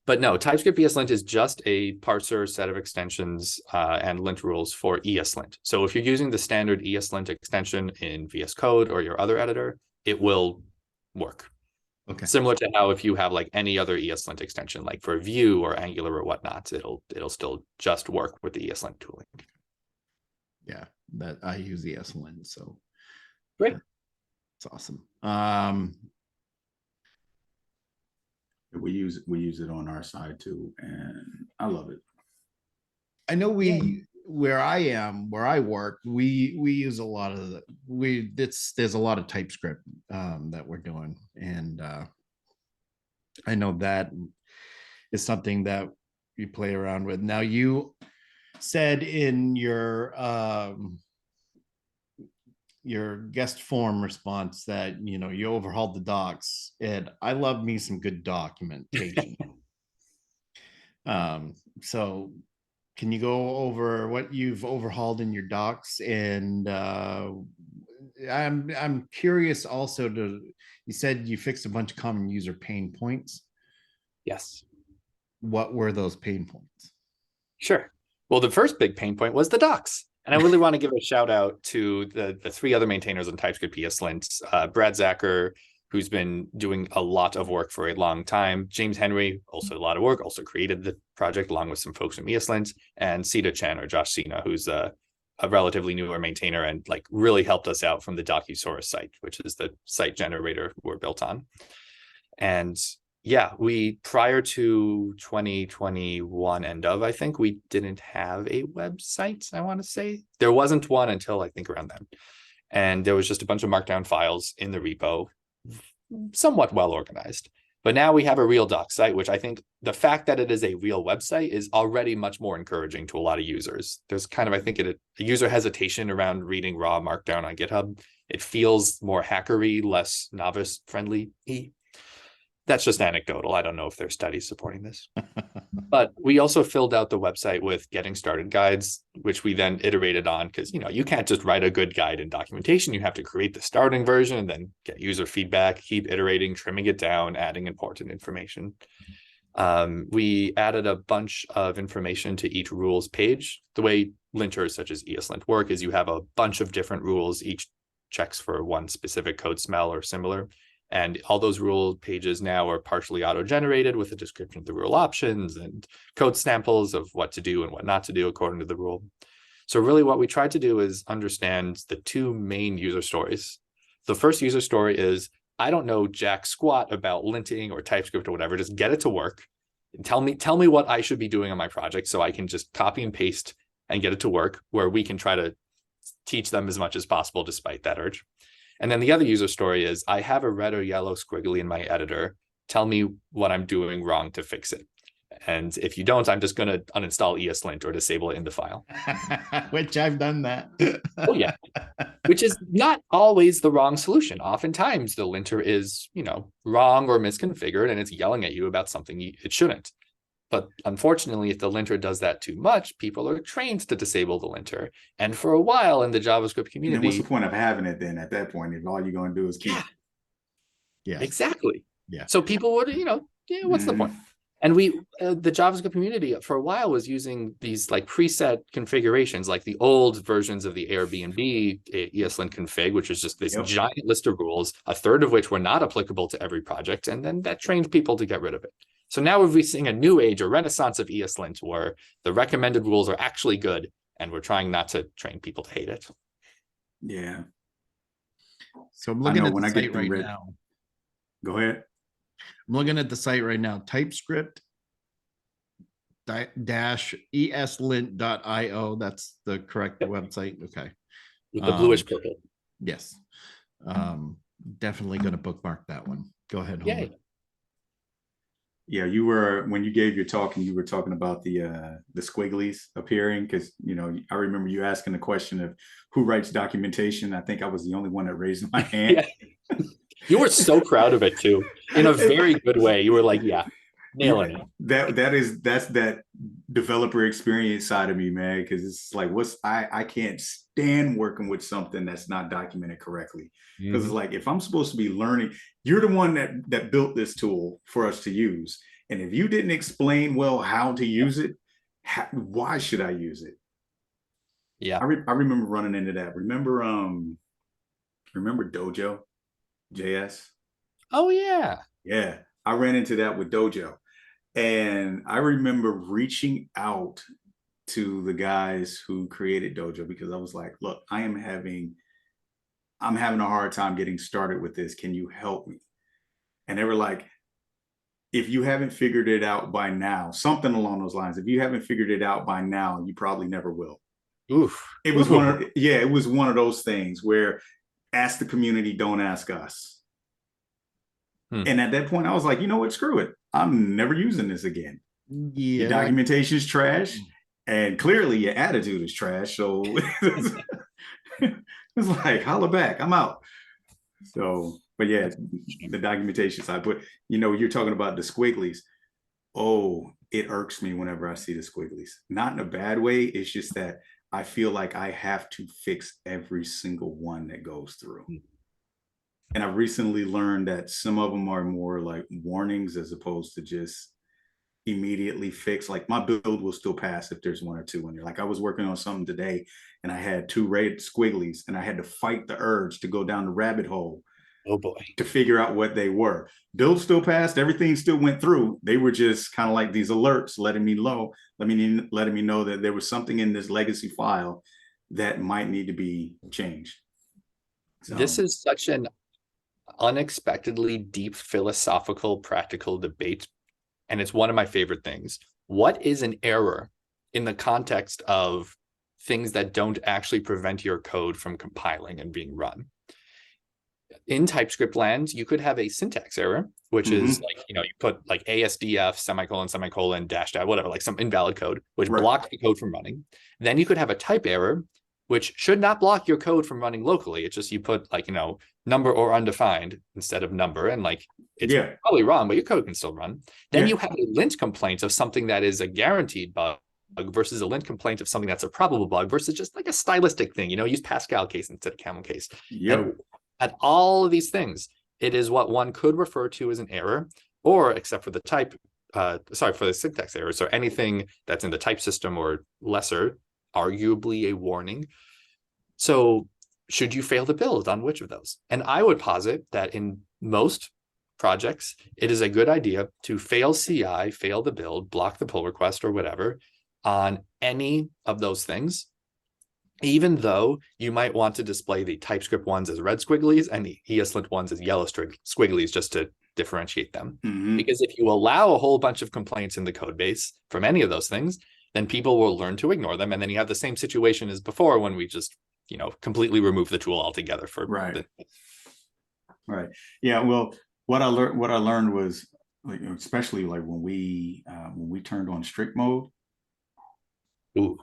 Speaker 3: But no, TypeScript ESLint is just a parser set of extensions and lint rules for ESLint. So if you're using the standard ESLint extension in VS Code or your other editor, it will work.
Speaker 1: Okay.
Speaker 3: Similar to how if you have like any other ESLint extension, like for Vue or Angular or whatnot, it'll still just work with the ESLint tooling.
Speaker 1: Yeah, that I use ESLint, so
Speaker 3: great.
Speaker 1: It's awesome.
Speaker 2: We use it on our side too, and I love it.
Speaker 1: I know where I work, we use a lot of there's a lot of TypeScript that we're doing, and I know that is something that you play around with. Now, you said in your guest form response that you overhauled the docs, and I love me some good documentation. So can you go over what you've overhauled in your docs? And I'm curious also you said you fixed a bunch of common user pain points.
Speaker 3: Yes.
Speaker 1: What were those pain points?
Speaker 3: Sure. Well, the first big pain point was the docs. And I really want to give a shout out to the three other maintainers on TypeScript ESLint, Brad Zacher, who's been doing a lot of work for a long time, James Henry, also a lot of work, also created the project along with some folks from ESLint, and Sita Chen or Josh Sina, who's a relatively newer maintainer and like really helped us out from the Docusaurus site, which is the site generator we're built on. And yeah, prior to 2021 end of, I think we didn't have a website, I want to say. There wasn't one until I think around then. And there was just a bunch of markdown files in the repo, somewhat well organized. But now we have a real doc site, which I think the fact that it is a real website is already much more encouraging to a lot of users. There's kind of, I think, a user hesitation around reading raw markdown on GitHub. It feels more hackery, less novice friendly. That's just anecdotal. I don't know if there's studies supporting this. But we also filled out the website with getting started guides, which we then iterated on, because you can't just write a good guide in documentation. You have to create the starting version and then get user feedback, keep iterating, trimming it down, adding important information. We added a bunch of information to each rules page. The way linters such as ESLint work is you have a bunch of different rules, each checks for one specific code smell or similar. And all those rule pages now are partially auto-generated with a description of the rule options and code samples of what to do and what not to do according to the rule. So really what we tried to do is understand the two main user stories. The first user story is, I don't know jack squat about linting or TypeScript or whatever, just get it to work. Tell me what I should be doing on my project so I can just copy and paste and get it to work, where we can try to teach them as much as possible despite that urge. And then the other user story is, I have a red or yellow squiggly in my editor. Tell me what I'm doing wrong to fix it. And if you don't, I'm just going to uninstall ESLint or disable it in the file.
Speaker 1: Which I've done that.
Speaker 3: Oh, yeah. Which is not always the wrong solution. Oftentimes the linter is, wrong or misconfigured, and it's yelling at you about something it shouldn't. But unfortunately, if the linter does that too much, people are trained to disable the linter. And for a while in the JavaScript community...
Speaker 2: And what's the point of having it then at that point, if all you're going to do is keep...
Speaker 1: Yeah,
Speaker 3: exactly.
Speaker 1: Yeah.
Speaker 3: So people would, what's the point? And the JavaScript community for a while was using these like preset configurations, like the old versions of the Airbnb ESLint config, which is just this giant list of rules, a third of which were not applicable to every project. And then that trained people to get rid of it. So now we're seeing a new age, a renaissance of ESLint, where the recommended rules are actually good, and we're trying not to train people to hate it.
Speaker 2: Yeah.
Speaker 1: So I'm looking at the site right now.
Speaker 2: Go ahead.
Speaker 1: I'm looking at the site right now. TypeScript -eslint.io. That's the correct website. Okay.
Speaker 3: With the bluish purple.
Speaker 1: Yes. definitely going to bookmark that one. Go ahead,
Speaker 3: Yay.
Speaker 1: Homer.
Speaker 2: Yeah, you were when you gave your talk and you were talking about the squigglies appearing because I remember you asking the question of who writes documentation. I think I was the only one that raised my hand.
Speaker 3: Yeah. You were so proud of it too, in a very good way. You were like, yeah, nailing it.
Speaker 2: That's that developer experience side of me, man. Because it's like I can't stand working with something that's not documented correctly. Because it's like if I'm supposed to be learning, you're the one that built this tool for us to use, and if you didn't explain well how to use it, why should I use it?
Speaker 3: Yeah.
Speaker 2: I remember running into that. Remember Dojo JS?
Speaker 3: Oh yeah.
Speaker 2: Yeah, I ran into that with Dojo. And I remember reaching out to the guys who created Dojo because I was like, look, I'm having a hard time getting started with this. Can you help me? And they were like, if you haven't figured it out by now, something along those lines, if you haven't figured it out by now, you probably never will.
Speaker 3: Oof.
Speaker 2: It was it was one of those things where ask the community, don't ask us. And at that point, I was like, you know what? Screw it. I'm never using this again.
Speaker 1: Yeah.
Speaker 2: Your documentation is trash, and clearly your attitude is trash. So it's like, holla back. I'm out. So, but yeah, the documentation side. But you're talking about the squigglies. Oh, it irks me whenever I see the squigglies. Not in a bad way. It's just that I feel like I have to fix every single one that goes through. And I've recently learned that some of them are more like warnings as opposed to just immediately fix. Like my build will still pass if there's one or two in there. Like I was working on something today and I had 2 red squigglies and I had to fight the urge to go down the rabbit hole.
Speaker 3: Oh boy.
Speaker 2: To figure out what they were. Build still passed, everything still went through. They were just kind of like these alerts letting me know that there was something in this legacy file that might need to be changed. So,
Speaker 3: this is such an unexpectedly deep philosophical practical debate, and it's one of my favorite things. What is an error in the context of things that don't actually prevent your code from compiling and being run? In TypeScript land, you could have a syntax error, which is like, you put like ASDF semicolon dash dash whatever, like some invalid code, which blocks the code from running. Then you could have a type error, which should not block your code from running locally. It's just you put like, number or undefined instead of number. And like, it's probably wrong, but your code can still run. Then you have a lint complaint of something that is a guaranteed bug versus a lint complaint of something that's a probable bug versus just like a stylistic thing, use Pascal case instead of camel case. And at all of these things, it is what one could refer to as an error, or except for the for the syntax error. So anything that's in the type system or lesser, arguably a warning. So should you fail the build on which of those? And I would posit that in most projects, it is a good idea to fail CI, fail the build, block the pull request or whatever on any of those things, even though you might want to display the TypeScript ones as red squigglies and the ESLint ones as yellow squigglies just to differentiate them. Because if you allow a whole bunch of complaints in the code base from any of those things, then people will learn to ignore them. And then you have the same situation as before when we just, completely remove the tool altogether for
Speaker 2: right. Yeah. Well, what I learned was, like, especially like when we turned on strict mode. The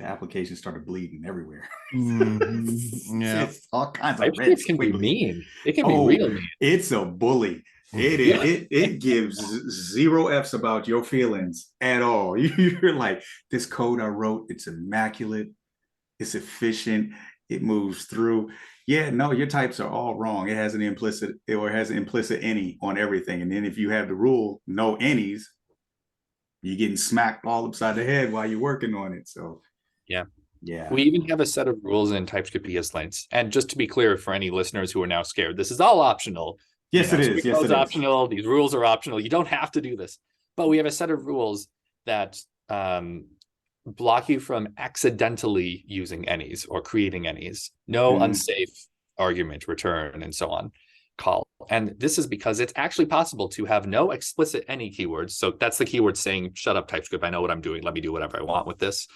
Speaker 2: application started bleeding everywhere.
Speaker 1: Yeah.
Speaker 2: It's all kinds of red
Speaker 3: can be mean. It can be real mean.
Speaker 2: It's a bully. It gives 0 F's about your feelings at all. You're like, this code I wrote, it's immaculate, it's efficient, it moves through. Yeah, no, your types are all wrong. It has an implicit any on everything. And then if you have the rule, no any's, you're getting smacked all upside the head while you're working on it. So
Speaker 3: yeah. We even have a set of rules in TypeScript ESLints. And just to be clear for any listeners who are now scared, this is all optional.
Speaker 2: Yes, it is.
Speaker 3: Yes, it's optional. These rules are optional. You don't have to do this. But we have a set of rules that block you from accidentally using any's or creating any's. No unsafe argument, return, and so on. Call. And this is because it's actually possible to have no explicit any keywords. So that's the keyword saying, shut up, TypeScript. I know what I'm doing. Let me do whatever I want with this.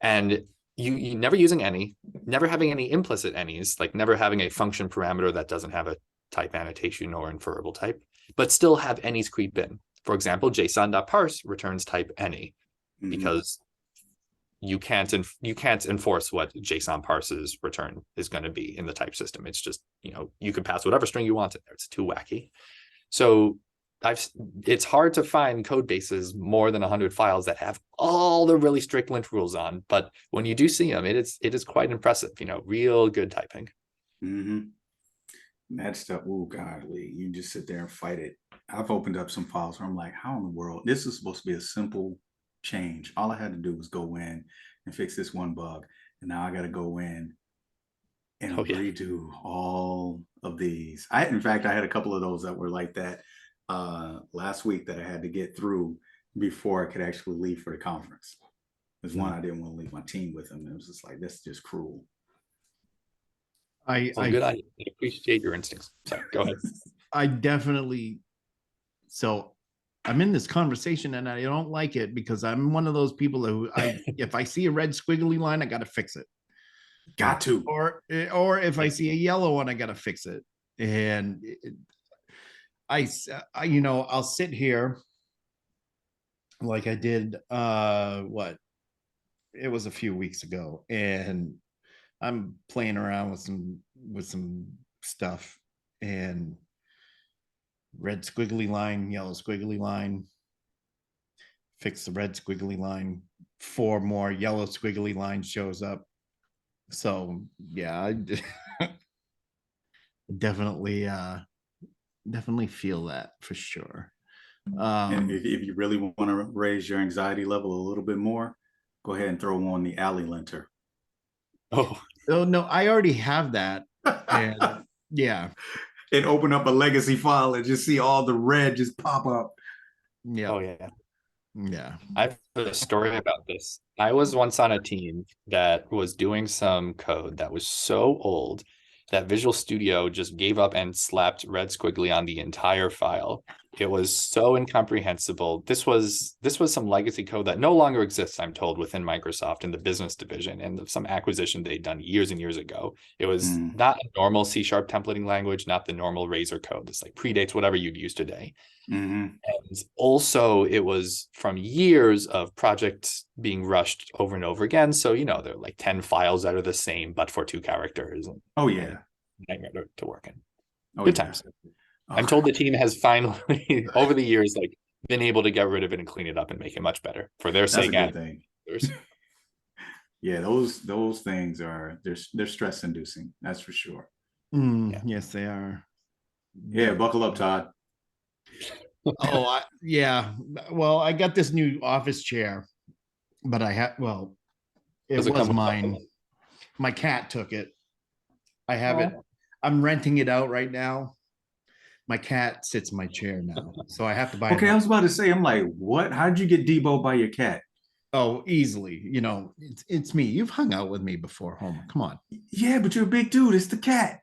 Speaker 3: And you never using any, never having any implicit any's, like never having a function parameter that doesn't have a type annotation or inferable type, but still have any's creep in. For example, JSON.parse returns type any because you can't enforce what JSON parses return is going to be in the type system. It's just, you can pass whatever string you want in there. It's too wacky. So it's hard to find code bases more than 100 files that have all the really strict lint rules on, but when you do see them, it is quite impressive. Real good typing.
Speaker 2: That stuff, oh godly, you just sit there and fight it. I've opened up some files where I'm like, how in the world? This is supposed to be a simple change. All I had to do was go in and fix this one bug, and now I got to go in and redo all of these. In fact, I had a couple of those that were like that last week that I had to get through before I could actually leave for the conference. There's one I didn't want to leave my team with them. It was just like, that's just cruel.
Speaker 3: I appreciate your instincts. Sorry, go ahead.
Speaker 1: I definitely. So I'm in this conversation and I don't like it because I'm one of those people who if I see a red squiggly line, I got to fix it.
Speaker 2: Got to.
Speaker 1: Or if I see a yellow one, I got to fix it. And I'll sit here like I did, it was a few weeks ago, and I'm playing around with some stuff, and red squiggly line, yellow squiggly line, fix the red squiggly line, 4 more yellow squiggly lines shows up. So yeah, I definitely feel that for sure.
Speaker 2: And if you really want to raise your anxiety level a little bit more, go ahead and throw on the alley linter.
Speaker 3: Oh
Speaker 1: no, I already have that. And yeah.
Speaker 2: And open up a legacy file and just see all the red just pop up.
Speaker 1: Yeah.
Speaker 3: Oh yeah.
Speaker 1: Yeah.
Speaker 3: I have a story about this. I was once on a team that was doing some code that was so old that Visual Studio just gave up and slapped red squiggly on the entire file. It was so incomprehensible. This was some legacy code that no longer exists, I'm told, within Microsoft in the business division, and some acquisition they'd done years and years ago. It was not a normal C# templating language, not the normal Razor code. This like predates whatever you'd use today. And also it was from years of projects being rushed over and over again. So, there are like 10 files that are the same, but for 2 characters.
Speaker 2: Oh yeah.
Speaker 3: Nightmare to work in.
Speaker 2: Good
Speaker 3: times. I'm told the team has finally, over the years, like been able to get rid of it and clean it up and make it much better for their sake.
Speaker 2: That's a good thing. Yeah, those things they're stress inducing. That's for sure.
Speaker 1: Yeah. Yes, they are.
Speaker 2: Yeah, buckle up, Todd.
Speaker 1: Yeah. Well, I got this new office chair, but it was mine. My cat took it. I have it. I'm renting it out right now. My cat sits in my chair now, so I have to buy.
Speaker 2: Okay, I was about to say, I'm like, what? How did you get Debo by your cat?
Speaker 1: Oh, easily. It's me. You've hung out with me before, Homer. Come on.
Speaker 2: Yeah, but you're a big dude. It's the cat.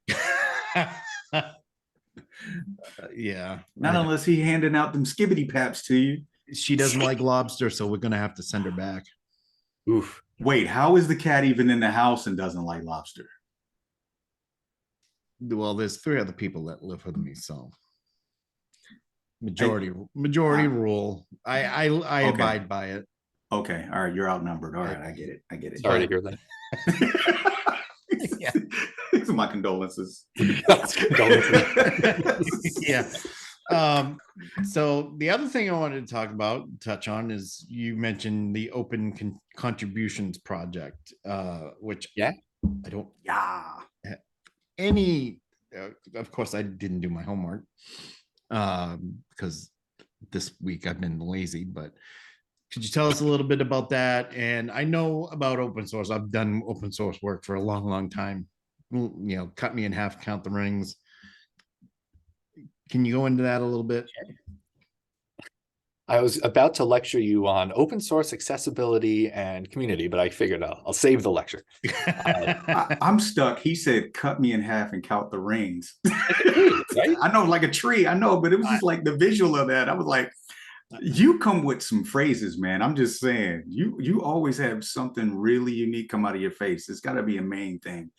Speaker 1: Yeah.
Speaker 2: Not unless he handing out them skibbity paps to you.
Speaker 1: She doesn't like lobster, so we're gonna have to send her back.
Speaker 3: Oof.
Speaker 2: Wait, how is the cat even in the house and doesn't like lobster?
Speaker 1: Well, there's 3 other people that live with me, so majority rule. I
Speaker 2: Okay.
Speaker 1: abide by it.
Speaker 2: Okay, all right, you're outnumbered. All right, I get it.
Speaker 3: Sorry to hear that.
Speaker 1: Yeah.
Speaker 2: These are my condolences.
Speaker 1: Yeah. So the other thing I wanted to touch on is you mentioned the open contributions project, which I don't of course I didn't do my homework because this week I've been lazy, but could you tell us a little bit about that? And I know about open source. I've done open source work for a long time. Cut me in half, count the rings. Can you go into that a little bit?
Speaker 3: I was about to lecture you on open source accessibility and community, but I figured I'll save the lecture.
Speaker 2: I'm stuck. He said, cut me in half and count the rings.
Speaker 3: Right?
Speaker 2: I know, like a tree. I know, but it was just like the visual of that. I was like, You come with some phrases, man. I'm just saying, you always have something really unique come out of your face. It's got to be a main thing.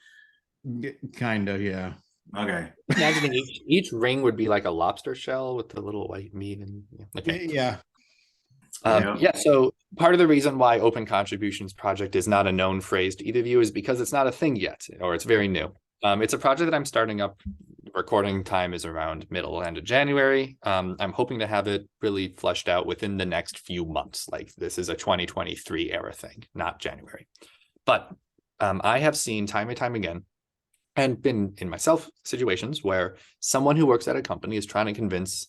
Speaker 1: Kind of, yeah.
Speaker 2: Okay.
Speaker 3: Imagining each ring would be like a lobster shell with the little white meat and okay.
Speaker 1: Yeah.
Speaker 2: Yeah.
Speaker 3: Yeah, so part of the reason why Open Contributions Project is not a known phrase to either of you is because it's not a thing yet, or it's very new. It's a project that I'm starting up. Recording time is around middle end of January. I'm hoping to have it really fleshed out within the next few months. Like this is a 2023 era thing, not January. But I have seen time and time again and been in myself situations where someone who works at a company is trying to convince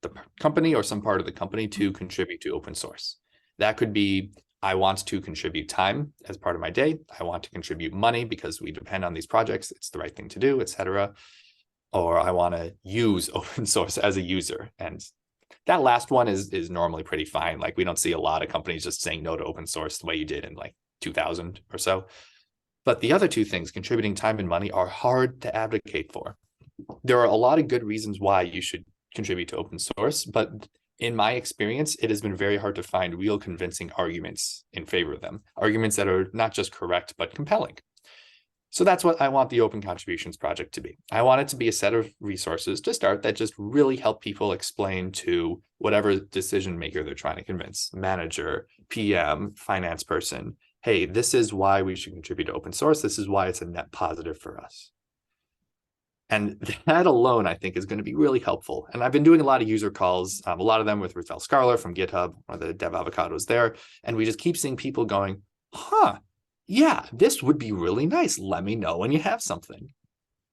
Speaker 3: the company or some part of the company to contribute to open source. That could be, I want to contribute time as part of my day. I want to contribute money because we depend on these projects. It's the right thing to do, etc. Or I want to use open source as a user. And that last one is normally pretty fine. Like we don't see a lot of companies just saying no to open source the way you did in like 2000 or so. But the other two things, contributing time and money, are hard to advocate for. There are a lot of good reasons why you should contribute to open source, but in my experience, it has been very hard to find real convincing arguments in favor of them, arguments that are not just correct, but compelling. So that's what I want the Open Contributions Project to be. I want it to be a set of resources to start that just really help people explain to whatever decision maker they're trying to convince, manager, PM, finance person, hey, this is why we should contribute to open source. This is why it's a net positive for us. And that alone, I think, is going to be really helpful. And I've been doing a lot of user calls, a lot of them with Rafael Scarler from GitHub, one of the dev avocados there. And we just keep seeing people going, huh, yeah, this would be really nice. Let me know when you have something.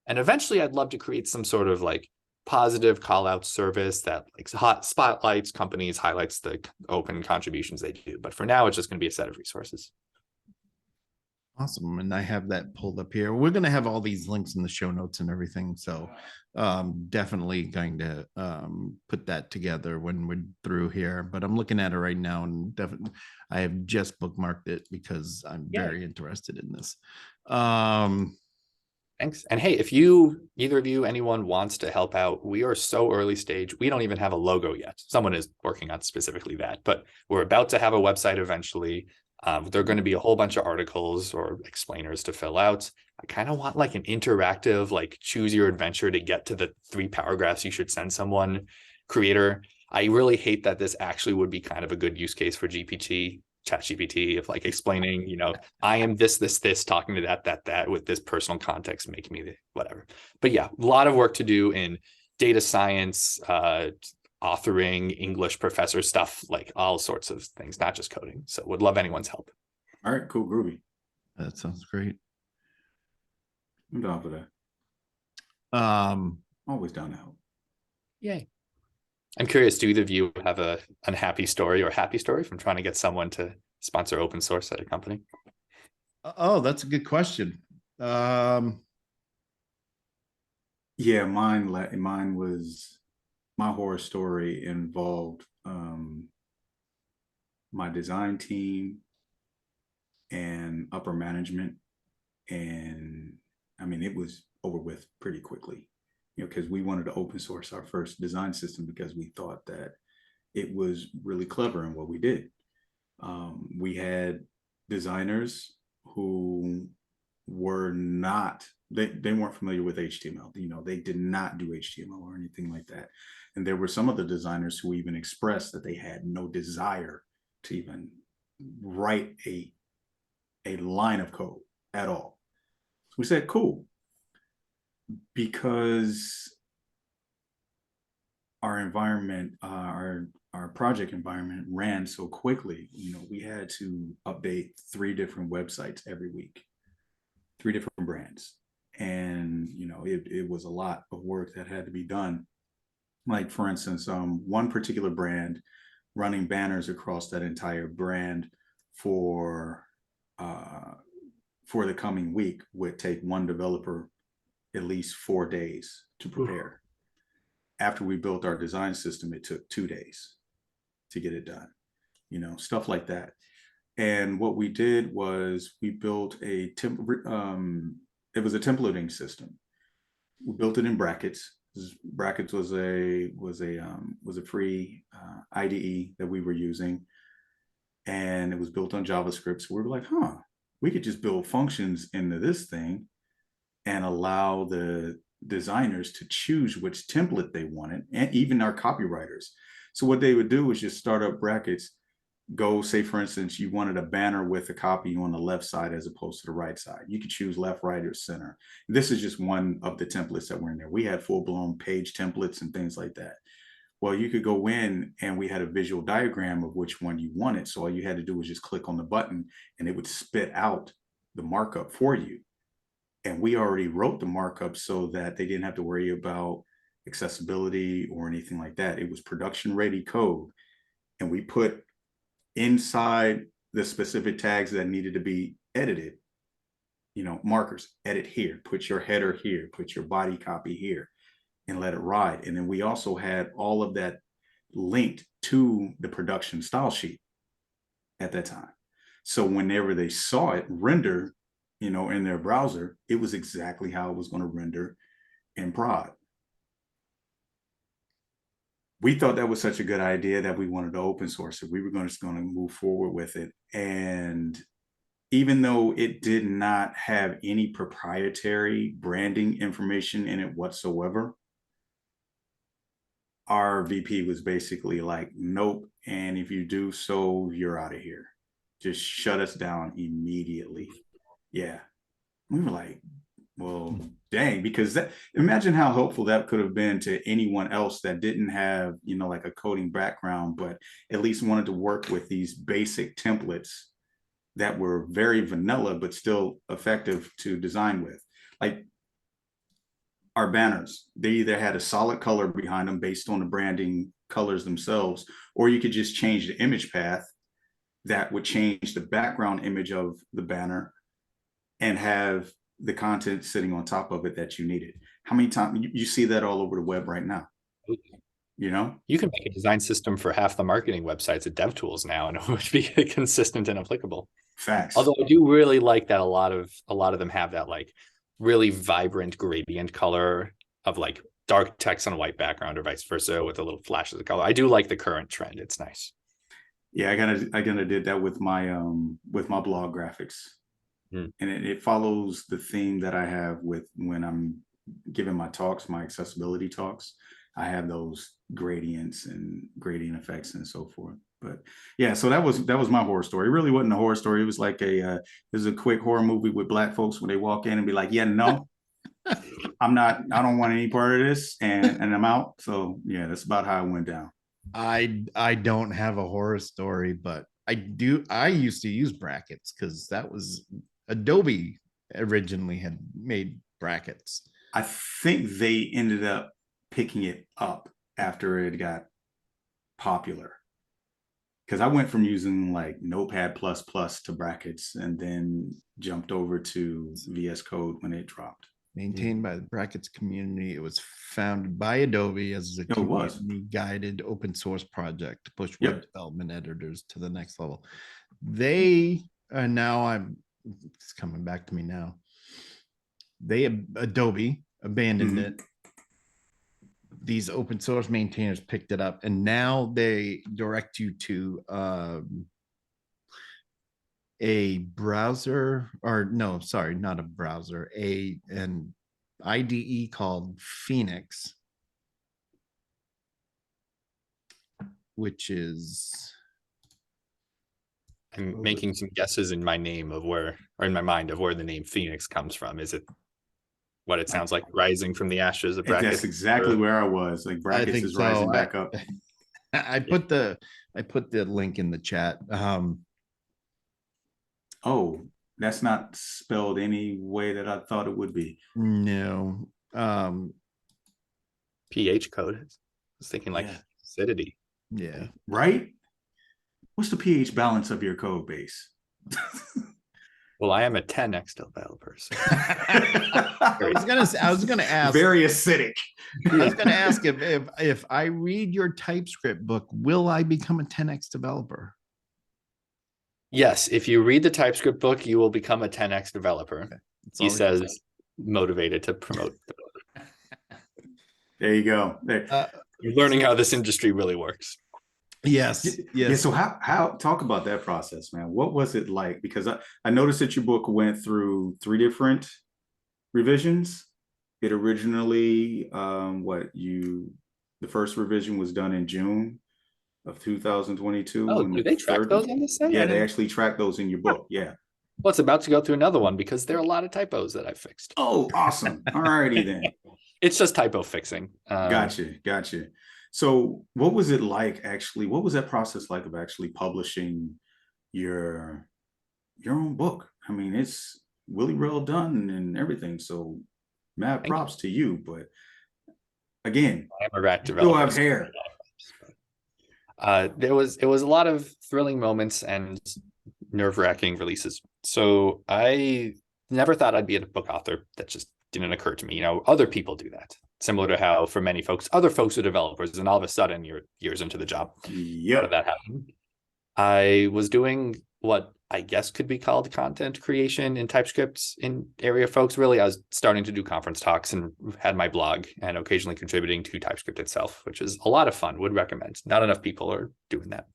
Speaker 3: And eventually I'd love to create some sort of like positive call out service that like hot spotlights companies, highlights the open contributions they do. But for now, it's just going to be a set of resources.
Speaker 1: Awesome. And I have that pulled up here. We're going to have all these links in the show notes and everything. So definitely going to put that together when we're through here. But I'm looking at it right now and definitely I have just bookmarked it because I'm very interested in this.
Speaker 3: Thanks. And hey, if you, either of you, anyone wants to help out, we are so early stage. We don't even have a logo yet. Someone is working on specifically that, but we're about to have a website eventually. There are going to be a whole bunch of articles or explainers to fill out. I kind of want like an interactive, like choose your adventure to get to the 3 paragraphs you should send someone creator. I really hate that this actually would be kind of a good use case for ChatGPT of like explaining, you know, I am this, talking to that with this personal context, making me whatever. But yeah, a lot of work to do in data science, authoring, English professor stuff, like all sorts of things, not just coding. So would love anyone's help.
Speaker 2: All right, cool, groovy.
Speaker 1: That sounds great.
Speaker 2: I'm down for that. Always down to help.
Speaker 3: Yay. I'm curious, do either of you have a unhappy story or happy story from trying to get someone to sponsor open source at a company?
Speaker 1: Oh, that's a good question.
Speaker 2: Yeah, mine was, my horror story involved my design team and upper management. And I mean, it was over with pretty quickly, you know, because we wanted to open source our first design system because we thought that it was really clever in what we did. We had designers who were not, they weren't familiar with HTML. You know, they did not do HTML or anything like that. And there were some of the designers who even expressed that they had no desire to even write a line of code at all. So we said, cool, because our environment, our project environment ran so quickly, you know, we had to update 3 different websites every week, 3 different brands. And, you know, it was a lot of work that had to be done. Like, for instance, one particular brand, running banners across that entire brand for the coming week would take one developer at least 4 days to prepare. After we built our design system, it took 2 days to get it done, you know, stuff like that. And what we did was we built it was a templating system. We built it in brackets. Brackets was a free IDE that we were using, and it was built on JavaScript. So we were like, huh, we could just build functions into this thing and allow the designers to choose which template they wanted, and even our copywriters. So what they would do is just start up Brackets, go, say for instance, you wanted a banner with a copy on the left side as opposed to the right side. You could choose left, right, or center. This is just one of the templates that were in there. We had full-blown page templates and things like that. Well, you could go in and we had a visual diagram of which one you wanted. So all you had to do was just click on the button and it would spit out the markup for you. And we already wrote the markup so that they didn't have to worry about accessibility or anything like that. It was production ready code. And we put inside the specific tags that needed to be edited, markers, edit here, put your header here, put your body copy here, and let it ride. And then we also had all of that linked to the production style sheet at that time. So whenever they saw it render, in their browser, it was exactly how it was going to render in prod. We thought that was such a good idea that we wanted to open source it. We were just going to move forward with it. And even though it did not have any proprietary branding information in it whatsoever, our VP was basically like, nope. And if you do so, you're out of here. Just shut us down immediately. Yeah. We were like, well, dang, because imagine how helpful that could have been to anyone else that didn't have, like a coding background, but at least wanted to work with these basic templates that were very vanilla, but still effective to design with. Like our banners, they either had a solid color behind them based on the branding colors themselves, or you could just change the image path that would change the background image of the banner and have the content sitting on top of it that you needed. How many times you see that all over the web right now?
Speaker 3: You can make a design system for half the marketing websites at DevTools now, and it would be consistent and applicable.
Speaker 2: Facts.
Speaker 3: Although I do really like that a lot of them have that like really vibrant gradient color of like dark text on a white background or vice versa with a little flashes of color. I do like the current trend. It's nice.
Speaker 2: Yeah, I kind of did that with my blog graphics. And it follows the theme that I have with when I'm giving my talks, my accessibility talks. I have those gradients and gradient effects and so forth. But yeah, so that was my horror story. It really wasn't a horror story. It was like a quick horror movie with Black folks when they walk in and be like, yeah, no, I don't want any part of this, and I'm out. So yeah, that's about how it went down.
Speaker 1: I don't have a horror story, but I used to use Brackets because that was Adobe originally had made Brackets.
Speaker 2: I think they ended up picking it up after it got popular, because I went from using like Notepad++ to Brackets and then jumped over to VS Code when it dropped.
Speaker 1: Maintained by the Brackets community. It was founded by Adobe as a community-guided open source project to push web development editors to the next level. They are now, it's coming back to me now. Adobe abandoned it. These open source maintainers picked it up, and now they direct you to a browser, or no, sorry, not a browser, an IDE called Phoenix, which is,
Speaker 3: I'm making some guesses in my name of where, or in my mind of where the name Phoenix comes from. Is it what it sounds like, rising from the ashes of Brackets?
Speaker 2: That's exactly where I was. Like Brackets is rising back up.
Speaker 1: I put the link in the chat.
Speaker 2: Oh, that's not spelled any way that I thought it would be.
Speaker 1: No.
Speaker 3: PH code. I was thinking like acidity.
Speaker 1: Yeah.
Speaker 2: Right? What's the pH balance of your code base?
Speaker 3: Well, I am a 10x developer. So.
Speaker 1: I was gonna ask.
Speaker 2: Very acidic.
Speaker 1: I was gonna ask if I read your TypeScript book, will I become a 10x developer?
Speaker 3: Yes, if you read the TypeScript book, you will become a 10x developer. Okay. He says, motivated to promote.
Speaker 2: There you go. There.
Speaker 3: You're learning how this industry really works.
Speaker 1: Yes.
Speaker 2: Yeah. So how talk about that process, man? What was it like? Because I noticed that your book went through 3 different revisions. It originally, the first revision was done in June of 2022.
Speaker 3: Oh,
Speaker 2: and
Speaker 3: do
Speaker 2: the
Speaker 3: they track
Speaker 2: third,
Speaker 3: those on this site?
Speaker 2: yeah, they actually track those in your book. Yeah.
Speaker 3: Well, it's about to go through another one because there are a lot of typos that I fixed.
Speaker 2: Oh, awesome. All righty then.
Speaker 3: It's just typo fixing.
Speaker 2: Gotcha. So what was it like actually? What was that process like of actually publishing your own book? I mean, it's really well done and everything. So mad props to you. But again,
Speaker 3: I'm a rat
Speaker 2: you still
Speaker 3: developer.
Speaker 2: have hair.
Speaker 3: It was a lot of thrilling moments and nerve-wracking releases. So I never thought I'd be a book author. That just didn't occur to me. You know, other people do that. Similar to how for many folks, other folks are developers, and all of a sudden you're years into the job.
Speaker 2: Yep.
Speaker 3: How did that happen? I was doing what I guess could be called content creation in TypeScript in area folks. Really, I was starting to do conference talks and had my blog and occasionally contributing to TypeScript itself, which is a lot of fun. Would recommend. Not enough people are doing that.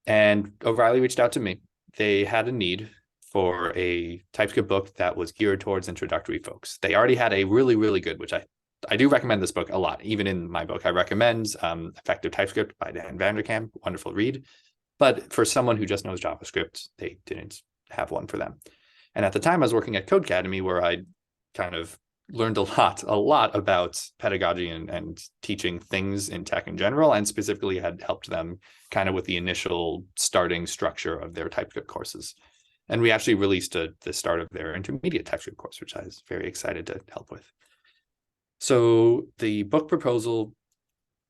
Speaker 3: And O'Reilly reached out to me. They had a need for a TypeScript book that was geared towards introductory folks. They already had a really, really good, which I do recommend this book a lot. Even in my book, I recommend Effective TypeScript by Dan Vanderkam. Wonderful read. But for someone who just knows JavaScript, they didn't have one for them. And at the time I was working at Codecademy, where I kind of learned a lot about pedagogy and teaching things in tech in general, and specifically had helped them kind of with the initial starting structure of their TypeScript courses. And we actually released the start of their intermediate TypeScript course, which I was very excited to help with. So the book proposal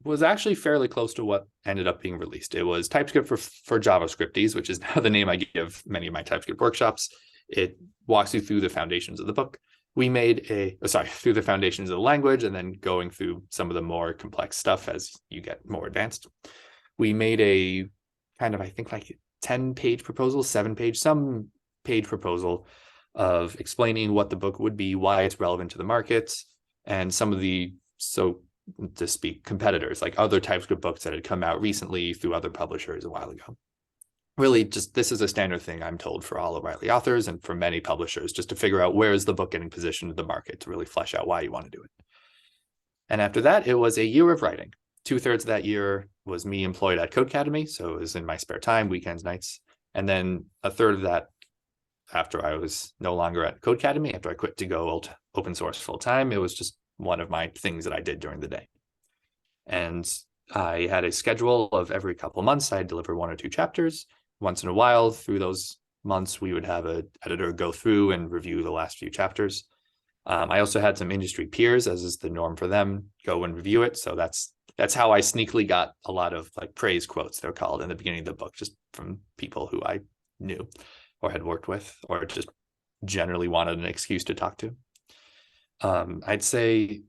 Speaker 3: was actually fairly close to what ended up being released. It was TypeScript for JavaScripties, which is now the name I give many of my TypeScript workshops. It walks you through the foundations of the book. We made through the foundations of the language, and then going through some of the more complex stuff as you get more advanced. We made a kind of, I think, like 10-page proposal, 7-page, some page proposal of explaining what the book would be, why it's relevant to the market, and some of the, so to speak, competitors, like other TypeScript books that had come out recently through other publishers a while ago. Really, just this is a standard thing I'm told for all O'Reilly authors and for many publishers, just to figure out where is the book getting positioned in the market to really flesh out why you want to do it. And after that, it was a year of writing. 2/3 of that year was me employed at Codecademy, so it was in my spare time, weekends, nights. And then 1/3 of that after I was no longer at Codecademy, after I quit to go open source full time. It was just one of my things that I did during the day. And I had a schedule of every couple of months, I'd deliver 1 or 2 chapters. Once in a while, through those months, we would have an editor go through and review the last few chapters. I also had some industry peers, as is the norm for them, go and review it. So that's how I sneakily got a lot of like praise quotes, they're called, in the beginning of the book, just from people who I knew or had worked with, or just generally wanted an excuse to talk to. I'd say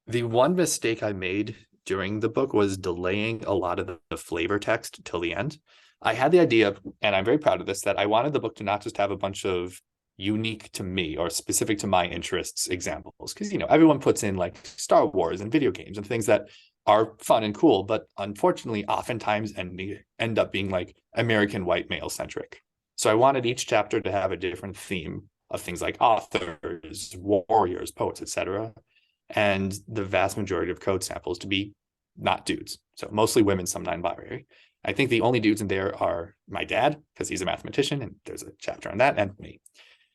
Speaker 3: the one mistake I made during the book was delaying a lot of the flavor text till the end. I had the idea, and I'm very proud of this, that I wanted the book to not just have a bunch of unique to me or specific to my interests examples, because, you know, everyone puts in like Star Wars and video games and things that are fun and cool, but unfortunately oftentimes end up being like American white male centric. So I wanted each chapter to have a different theme of things like authors, warriors, poets, etc., and the vast majority of code samples to be not dudes. So mostly women, some non-binary. I think the only dudes in there are my dad, because he's a mathematician, and there's a chapter on that, and me.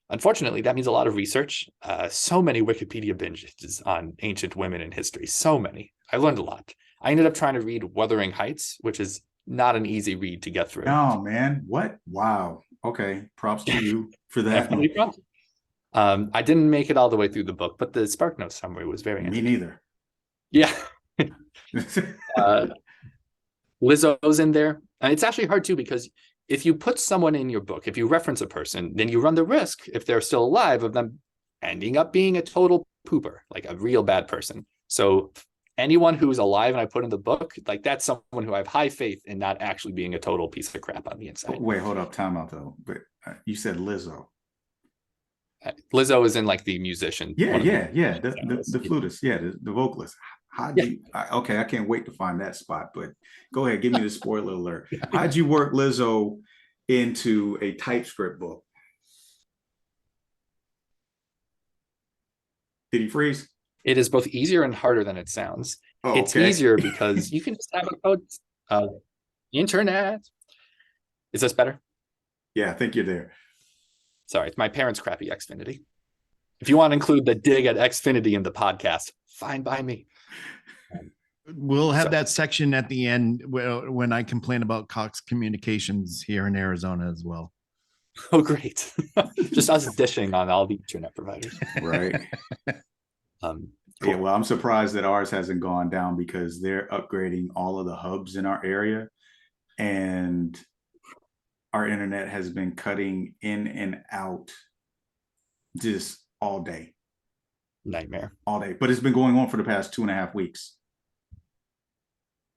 Speaker 3: Unfortunately, that means a lot of research. So many Wikipedia binges on ancient women in history. So many. I learned a lot. I ended up trying to read Wuthering Heights, which is not an easy read to get through.
Speaker 2: Oh, man. What? Wow. Okay. Props to you for that.
Speaker 3: I didn't make it all the way through the book, but the SparkNotes summary was very
Speaker 2: Me neither.
Speaker 3: Yeah. Lizzo's in there. And it's actually hard too, because if you put someone in your book, if you reference a person, then you run the risk, if they're still alive, of them ending up being a total pooper, like a real bad person. So anyone who's alive and I put in the book, like that's someone who I have high faith in not actually being a total piece of crap on the inside.
Speaker 2: Wait, hold up, time out though. But you said Lizzo.
Speaker 3: Lizzo is in like the musician.
Speaker 2: Yeah,
Speaker 3: one of
Speaker 2: yeah. The
Speaker 3: examples.
Speaker 2: the flutist, yeah, the vocalist. How'd
Speaker 3: Yeah.
Speaker 2: you okay, I can't wait to find that spot, but go ahead, give me the spoiler alert. How'd you work Lizzo into a TypeScript book? Did he freeze?
Speaker 3: It is both easier and harder than it sounds.
Speaker 2: Oh,
Speaker 3: It's
Speaker 2: okay.
Speaker 3: easier because you can just have a code internet. Is this better?
Speaker 2: Yeah, I think you're there.
Speaker 3: Sorry, it's my parents' crappy Xfinity. If you want to include the dig at Xfinity in the podcast, fine by me.
Speaker 1: We'll have that section at the end when I complain about Cox Communications here in Arizona as well.
Speaker 3: Oh, great. Just us dishing on all the internet providers.
Speaker 2: Right.
Speaker 3: Cool.
Speaker 2: Yeah, well, I'm surprised that ours hasn't gone down because they're upgrading all of the hubs in our area, and our internet has been cutting in and out just all day.
Speaker 3: Nightmare.
Speaker 2: All day. But it's been going on for the past 2.5 weeks.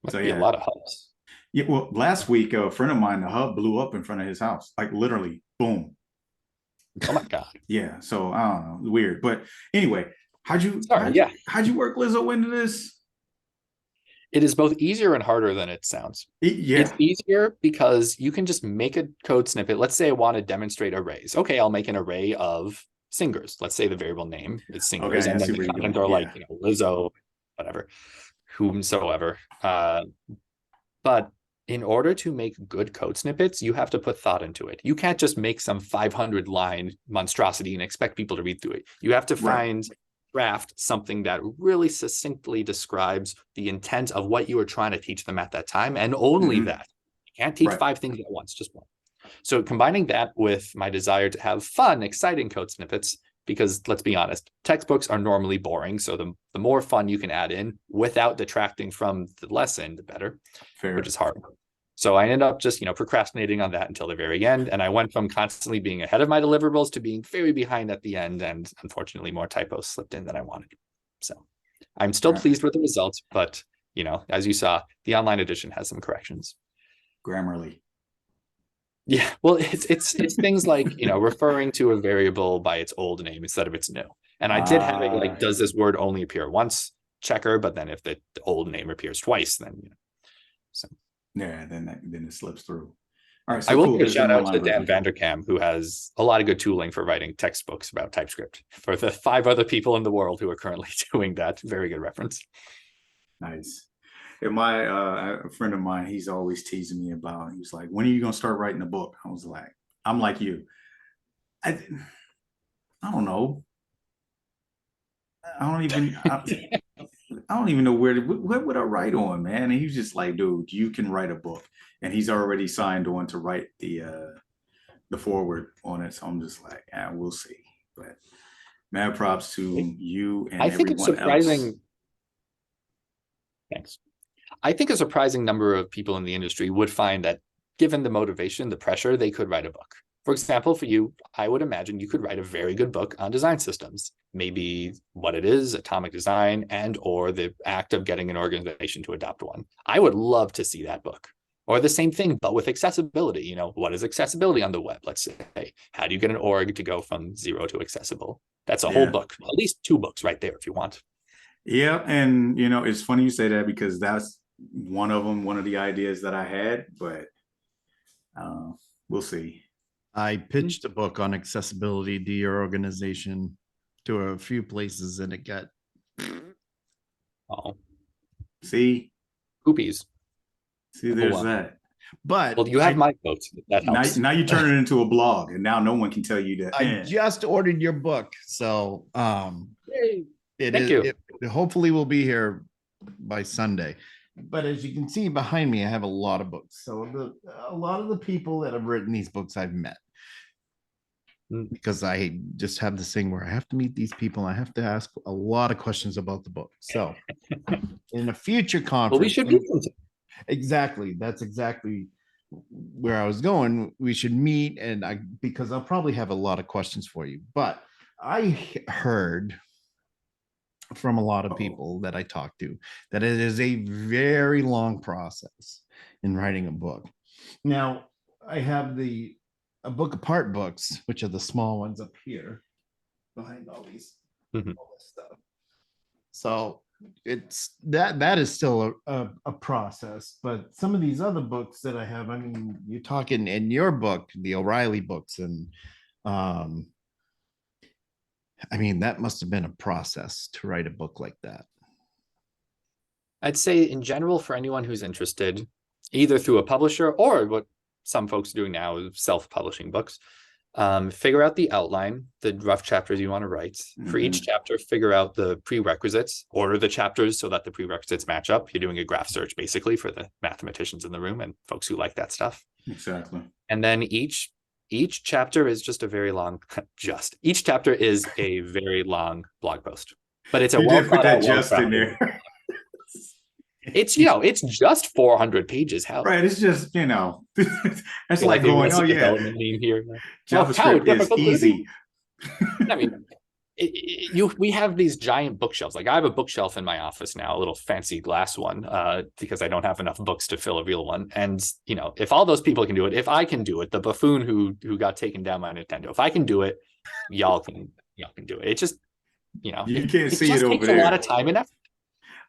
Speaker 3: Must
Speaker 2: So
Speaker 3: be
Speaker 2: yeah,
Speaker 3: a lot of hubs.
Speaker 2: Yeah, well, last week a friend of mine, the hub blew up in front of his house, like literally, boom.
Speaker 3: Oh my God.
Speaker 2: Yeah, so I don't know, weird. But anyway, how'd you work Lizzo into this?
Speaker 3: It is both easier and harder than it sounds.
Speaker 2: Yeah.
Speaker 3: It's easier because you can just make a code snippet. Let's say I want to demonstrate arrays. Okay, I'll make an array of singers. Let's say the variable name is singers,
Speaker 2: Okay,
Speaker 3: and then the content are like, Lizzo, whatever, whomsoever. But in order to make good code snippets, you have to put thought into it. You can't just make some 500-line monstrosity and expect people to read through it. You have to draft something that really succinctly describes the intent of what you were trying to teach them at that time, and only that. You can't teach 5 things at once, just one. So combining that with my desire to have fun, exciting code snippets, because let's be honest, textbooks are normally boring. So the more fun you can add in without detracting from the lesson, the better.
Speaker 2: Fair.
Speaker 3: Which is hard. So I ended up just, procrastinating on that until the very end. And I went from constantly being ahead of my deliverables to being very behind at the end. And unfortunately, more typos slipped in than I wanted. So I'm still pleased with the results. But, as you saw, the online edition has some corrections.
Speaker 2: Grammarly.
Speaker 3: Yeah, well, it's things like, referring to a variable by its old name instead of its new. And I did have it like, does this word only appear once? Checker. But then if the old name appears twice, then, so.
Speaker 2: Yeah, then it slips through. All right. So
Speaker 3: I will give a shout out to Dan Vanderkam, who has a lot of good tooling for writing textbooks about TypeScript for the 5 other people in the world who are currently doing that. Very good reference.
Speaker 2: Nice. And my a friend of mine, he's always teasing me about. He was like, "When are you gonna start writing a book?" I was like, "I'm like you. I don't know. I don't even know what would I write on, man." And he was just like, "Dude, you can write a book." And he's already signed on to write the foreword on it. So I'm just like, we'll see. But mad props to you and
Speaker 3: I think
Speaker 2: everyone
Speaker 3: it's surprising.
Speaker 2: else.
Speaker 3: Thanks. I think a surprising number of people in the industry would find that given the motivation, the pressure, they could write a book. For example, for you, I would imagine you could write a very good book on design systems, maybe what it is, atomic design, and or the act of getting an organization to adopt one. I would love to see that book. Or the same thing, but with accessibility. What is accessibility on the web? Let's say, how do you get an org to go from 0 to accessible? That's a whole book, at least 2 books right there if you want.
Speaker 2: Yeah, and it's funny you say that because that's one of the ideas that I had, but we'll see.
Speaker 1: I pitched a book on accessibility to your organization to a few places, and it got
Speaker 2: see
Speaker 3: poopies.
Speaker 2: See, there's that.
Speaker 1: But
Speaker 3: you have my vote. That helps.
Speaker 2: Now you turn it into a blog, and now no one can tell you that.
Speaker 1: I just ordered your book, so it hopefully will be here by Sunday. But as you can see behind me, I have a lot of books. So a lot of the people that have written these books I've met, because I just have this thing where I have to meet these people. I have to ask a lot of questions about the book. So in a future conference,
Speaker 3: we should meet them.
Speaker 1: Exactly. That's exactly where I was going. We should meet, because I'll probably have a lot of questions for you. But I heard from a lot of people that I talked to that it is a very long process in writing a book. Now, I have a book apart books, which are the small ones up here. behind all these
Speaker 3: Mhm.
Speaker 1: all this stuff. So it's that is still a process, but some of these other books that I have, I mean, you're talking in your book, the O'Reilly books, and um, I mean, that must have been a process to write a book like that.
Speaker 3: I'd say in general, for anyone who's interested, either through a publisher or what some folks are doing now is self-publishing books, figure out the outline, the rough chapters you want to write. For each chapter, figure out the prerequisites, order the chapters so that the prerequisites match up. You're doing a graph search basically for the mathematicians in the room and folks who like that stuff.
Speaker 2: Exactly.
Speaker 3: And then each chapter is just a very long, each chapter is a very long blog post, but it's a
Speaker 2: You
Speaker 3: well
Speaker 2: did put
Speaker 3: thought
Speaker 2: that
Speaker 3: out,
Speaker 2: just in there.
Speaker 3: It's, you know, it's just 400 pages. How
Speaker 2: Right. It's just, you know, that's
Speaker 3: you
Speaker 2: like
Speaker 3: like the
Speaker 2: going, oh
Speaker 3: Arrested
Speaker 2: yeah,
Speaker 3: Development theme here? Well, how
Speaker 2: JavaScript is
Speaker 3: difficult could it be?
Speaker 2: easy.
Speaker 3: I mean, we have these giant bookshelves. Like I have a bookshelf in my office now, a little fancy glass one, because I don't have enough books to fill a real one. And you know, if all those people can do it, if I can do it, the buffoon who got taken down by Nintendo, if I can do it, y'all can do it. It just, you know,
Speaker 2: You can't
Speaker 3: it
Speaker 2: see
Speaker 3: just
Speaker 2: it over
Speaker 3: takes a lot
Speaker 2: there.
Speaker 3: of time and effort.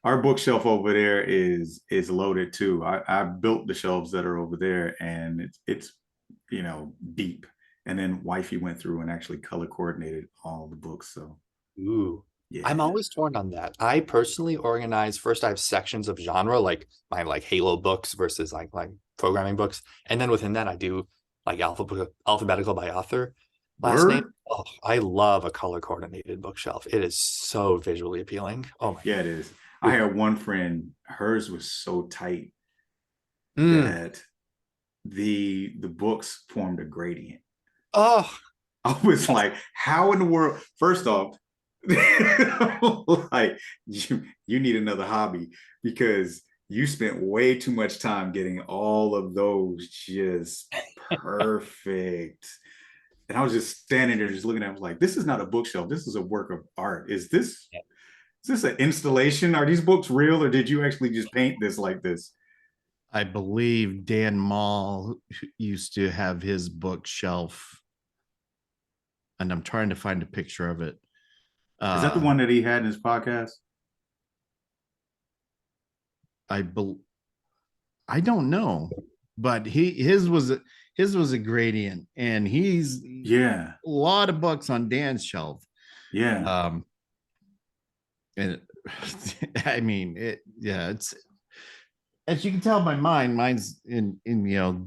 Speaker 2: Our bookshelf over there is loaded too. I built the shelves that are over there, and it's you know, deep. And then wifey went through and actually color coordinated all the books. So
Speaker 3: Ooh.
Speaker 2: yeah.
Speaker 3: I'm always torn on that. I personally organize first. I have sections of genre, like my like Halo books versus like programming books, and then within that, I do like alphabetical by author, last name.
Speaker 2: Word?
Speaker 3: Oh, I love a color coordinated bookshelf. It is so visually appealing. Oh my.
Speaker 2: Yeah, it is. I had one friend, hers was so tight
Speaker 3: Mm.
Speaker 2: that the books formed a gradient.
Speaker 3: Oh,
Speaker 2: I was like, how in the world? First off, like you need another hobby because you spent way too much time getting all of those just perfect. And I was just standing there just looking at it, I was like, this is not a bookshelf. This is a work of art. Is this an installation? Are these books real or did you actually just paint this like this?
Speaker 1: I believe Dan Mall used to have his bookshelf, and I'm trying to find a picture of it.
Speaker 2: Is that the one that he had in his podcast?
Speaker 1: I don't know, but his was a gradient, and he's
Speaker 2: Yeah.
Speaker 1: a lot of books on Dan's shelf.
Speaker 2: Yeah.
Speaker 1: And I mean it's, as you can tell by mine's in you know,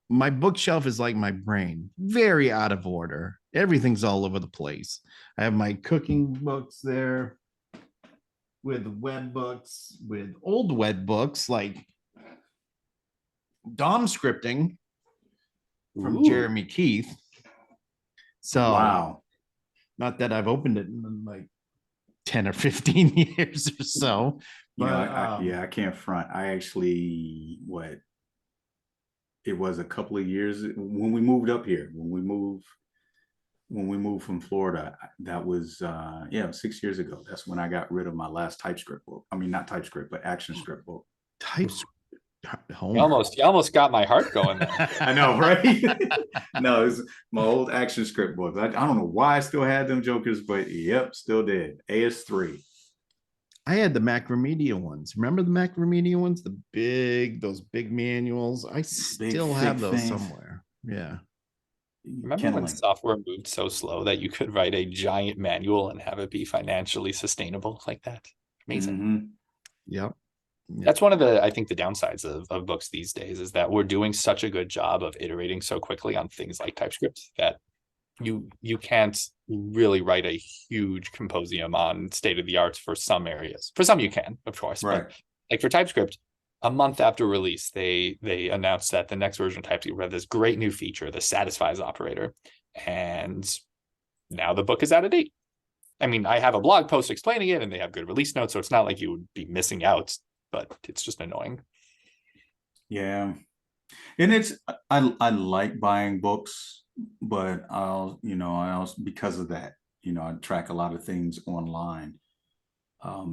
Speaker 1: my bookshelf is like my brain, very out of order. Everything's all over the place. I have my cooking books there with web books, with old web books like DOM scripting from
Speaker 3: ooh.
Speaker 1: Jeremy Keith. So
Speaker 2: Wow.
Speaker 1: not that I've opened it in like 10 or 15 years or so.
Speaker 2: You
Speaker 1: But
Speaker 2: know, I can't front. I actually, it was a couple of years when we moved up here, when we moved from Florida, that was 6 years ago. That's when I got rid of my last TypeScript book. I mean, not TypeScript, but ActionScript book.
Speaker 1: TypeScript.
Speaker 3: You almost got my heart going there.
Speaker 2: I know, right? No, it's my old ActionScript book. I don't know why I still had them jokers, but yep, still did. AS3.
Speaker 1: I had the Macromedia ones. Remember the Macromedia ones? Those big manuals. I still have those
Speaker 2: things.
Speaker 1: somewhere. Yeah.
Speaker 3: Remember when software moved so slow that you could write a giant manual and have it be financially sustainable like that? Amazing.
Speaker 2: Mm-hmm.
Speaker 1: Yep.
Speaker 3: That's one of the, I think, the downsides of books these days is that we're doing such a good job of iterating so quickly on things like TypeScript that you can't really write a huge composium on state of the arts for some areas. For some you can, of course,
Speaker 2: right.
Speaker 3: But like for TypeScript, a month after release, they announced that the next version of TypeScript had this great new feature, the satisfies operator, and now the book is out of date. I mean, I have a blog post explaining it, and they have good release notes, so it's not like you would be missing out, but it's just annoying.
Speaker 2: Yeah, and I like buying books, but I also because of that, I track a lot of things online,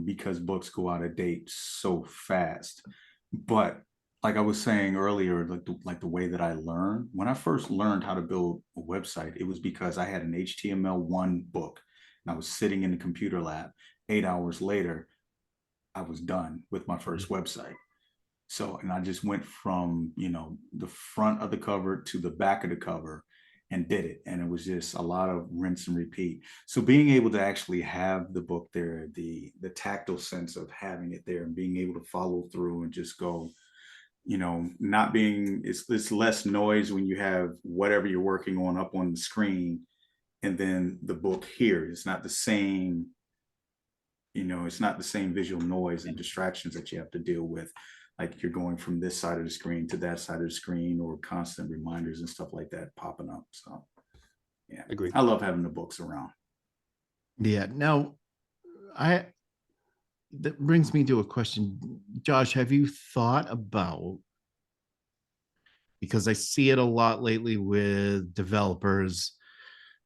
Speaker 2: because books go out of date so fast. But like I was saying earlier, like the way that I learned, when I first learned how to build a website, it was because I had an HTML1 book and I was sitting in the computer lab. 8 hours later, I was done with my first website. So, and I just went from, the front of the cover to the back of the cover and did it. And it was just a lot of rinse and repeat. So being able to actually have the book there, the tactile sense of having it there and being able to follow through and just go, not being, it's less noise when you have whatever you're working on up on the screen and then the book here. It's not the same, it's not the same visual noise and distractions that you have to deal with. Like you're going from this side of the screen to that side of the screen, or constant reminders and stuff like that popping up. So yeah,
Speaker 3: Agreed.
Speaker 2: I love having the books around.
Speaker 1: Yeah. Now, I that brings me to a question. Josh, have you thought about, because I see it a lot lately with developers,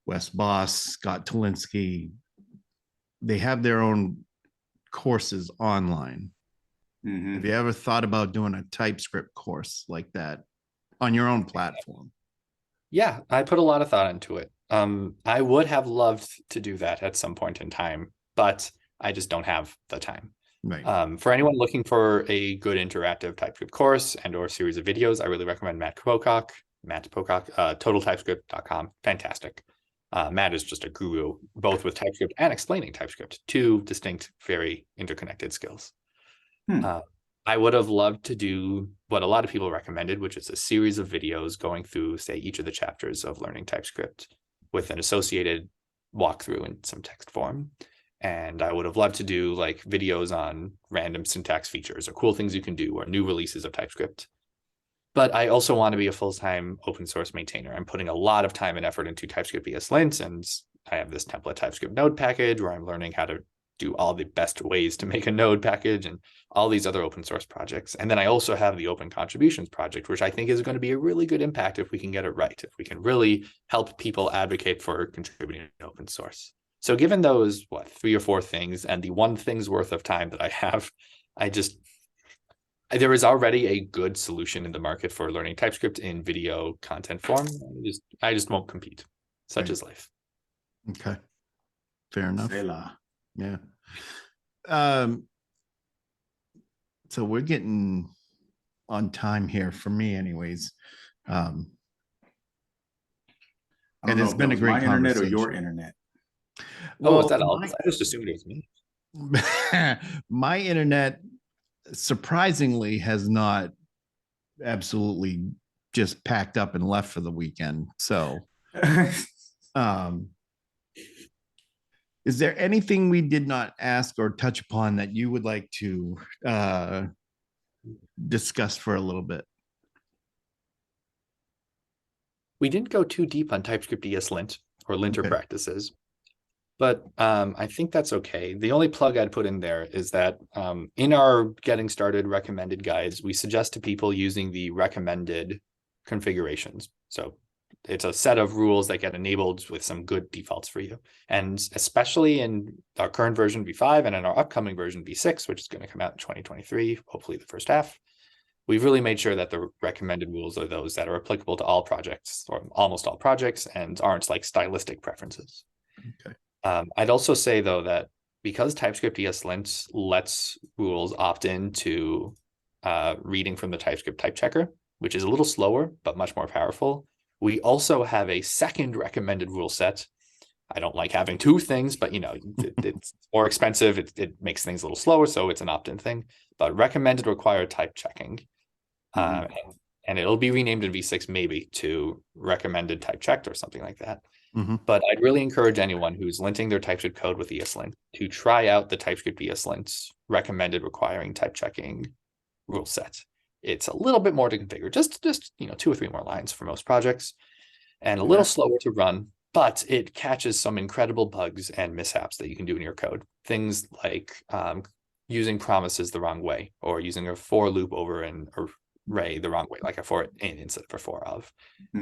Speaker 1: Wes Boss, Scott Tolinsky, they have their own courses online.
Speaker 2: Mhm.
Speaker 1: Have you ever thought about doing a TypeScript course like that on your own platform?
Speaker 3: Yeah, I put a lot of thought into it. I would have loved to do that at some point in time, but I just don't have the time.
Speaker 1: Right.
Speaker 3: For anyone looking for a good interactive TypeScript course and or series of videos, I really recommend Matt Pocock, totaltypescript.com. Fantastic. Matt is just a guru, both with TypeScript and explaining TypeScript, two distinct, very interconnected skills.
Speaker 2: Hmm.
Speaker 3: I would have loved to do what a lot of people recommended, which is a series of videos going through, say, each of the chapters of learning TypeScript with an associated walkthrough in some text form. And I would have loved to do like videos on random syntax features or cool things you can do or new releases of TypeScript. But I also want to be a full-time open source maintainer. I'm putting a lot of time and effort into TypeScript ESLint, and I have this template TypeScript node package where I'm learning how to do all the best ways to make a node package and all these other open source projects. And then I also have the open contributions project, which I think is going to be a really good impact if we can get it right, if we can really help people advocate for contributing to open source. So given those, 3 or 4 things and the one thing's worth of time that I have, there is already a good solution in the market for learning TypeScript in video content form. I just won't compete. Such is life.
Speaker 1: Okay. Fair enough.
Speaker 2: Say la.
Speaker 1: Yeah. So we're getting on time here for me anyways.
Speaker 2: I don't
Speaker 1: And
Speaker 2: know
Speaker 1: it's
Speaker 2: if
Speaker 1: been
Speaker 2: that
Speaker 1: a
Speaker 2: was
Speaker 1: great
Speaker 2: my internet or your
Speaker 1: conversation.
Speaker 2: internet.
Speaker 3: Oh, is that
Speaker 1: Well,
Speaker 3: all? I just assumed it was me.
Speaker 1: my internet surprisingly has not absolutely just packed up and left for the weekend. So, is there anything we did not ask or touch upon that you would like to discuss for a little bit?
Speaker 3: We didn't go too deep on TypeScript ESLint or linter
Speaker 1: Okay.
Speaker 3: practices, but I think that's okay. The only plug I'd put in there is that in our getting started recommended guides, we suggest to people using the recommended configurations. So it's a set of rules that get enabled with some good defaults for you. And especially in our current version V5 and in our upcoming version V6, which is going to come out in 2023, hopefully the first half, we've really made sure that the recommended rules are those that are applicable to all projects or almost all projects and aren't like stylistic preferences.
Speaker 1: Okay.
Speaker 3: I'd also say, though, that because TypeScript ESLint lets rules opt in to reading from the TypeScript type checker, which is a little slower, but much more powerful, we also have a second recommended rule set. I don't like having 2 things, but it's more expensive. It makes things a little slower, so it's an opt-in thing. But recommended required type checking. And it'll be renamed in V6 maybe to recommended type checked or something like that.
Speaker 1: Mm-hmm.
Speaker 3: But I'd really encourage anyone who's linting their TypeScript code with ESLint to try out the TypeScript ESLint's recommended requiring type checking rule set. It's a little bit more to configure, just 2 or 3 more lines for most projects, and a little slower to run, but it catches some incredible bugs and mishaps that you can do in your code. Things like using promises the wrong way, or using a for loop over an array the wrong way, like a for in instead of a for of.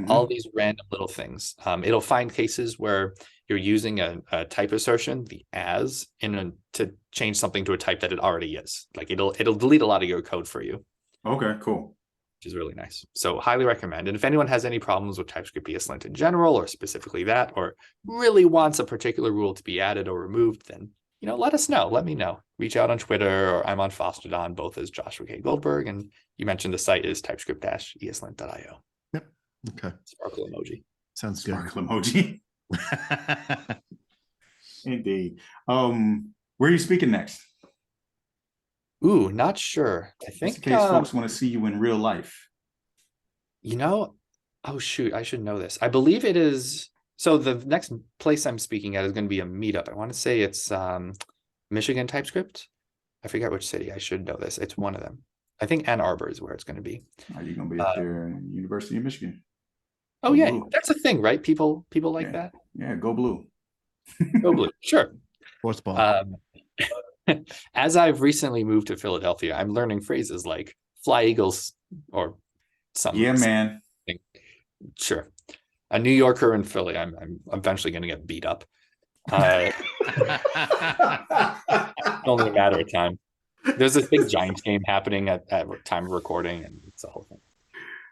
Speaker 3: All these random little things. It'll find cases where you're using a type assertion, the as, to change something to a type that it already is. Like it'll delete a lot of your code for you.
Speaker 2: Okay, cool.
Speaker 3: which is really nice. So highly recommend. And if anyone has any problems with TypeScript ESLint in general, or specifically that, or really wants a particular rule to be added or removed, then, let us know. Let me know. Reach out on Twitter, or I'm on Fosstodon, both as Joshua K. Goldberg. And you mentioned the site is TypeScript-ESLint.io.
Speaker 1: Yep. Okay.
Speaker 3: Sparkle emoji.
Speaker 1: Sounds good.
Speaker 2: Sparkle emoji. Indeed. Where are you speaking next?
Speaker 3: Ooh, not sure. I think
Speaker 2: Just in case folks want to see you in real life.
Speaker 3: Oh shoot, I should know this. I believe it is. So the next place I'm speaking at is going to be a meetup. I want to say it's Michigan TypeScript. I forget which city. I should know this. It's one of them. I think Ann Arbor is where it's going to be.
Speaker 2: Are you going to be up there in University of Michigan?
Speaker 3: Oh yeah, that's a thing, right? People like that.
Speaker 2: Yeah, go blue.
Speaker 3: Go blue. Sure.
Speaker 1: Sports ball.
Speaker 3: As I've recently moved to Philadelphia, I'm learning phrases like "fly Eagles" or something.
Speaker 2: Yeah, man.
Speaker 3: Sure. A New Yorker in Philly, I'm eventually going to get beat up. It's only a matter of time. There's this big Giants game happening at time of recording, and it's a whole thing.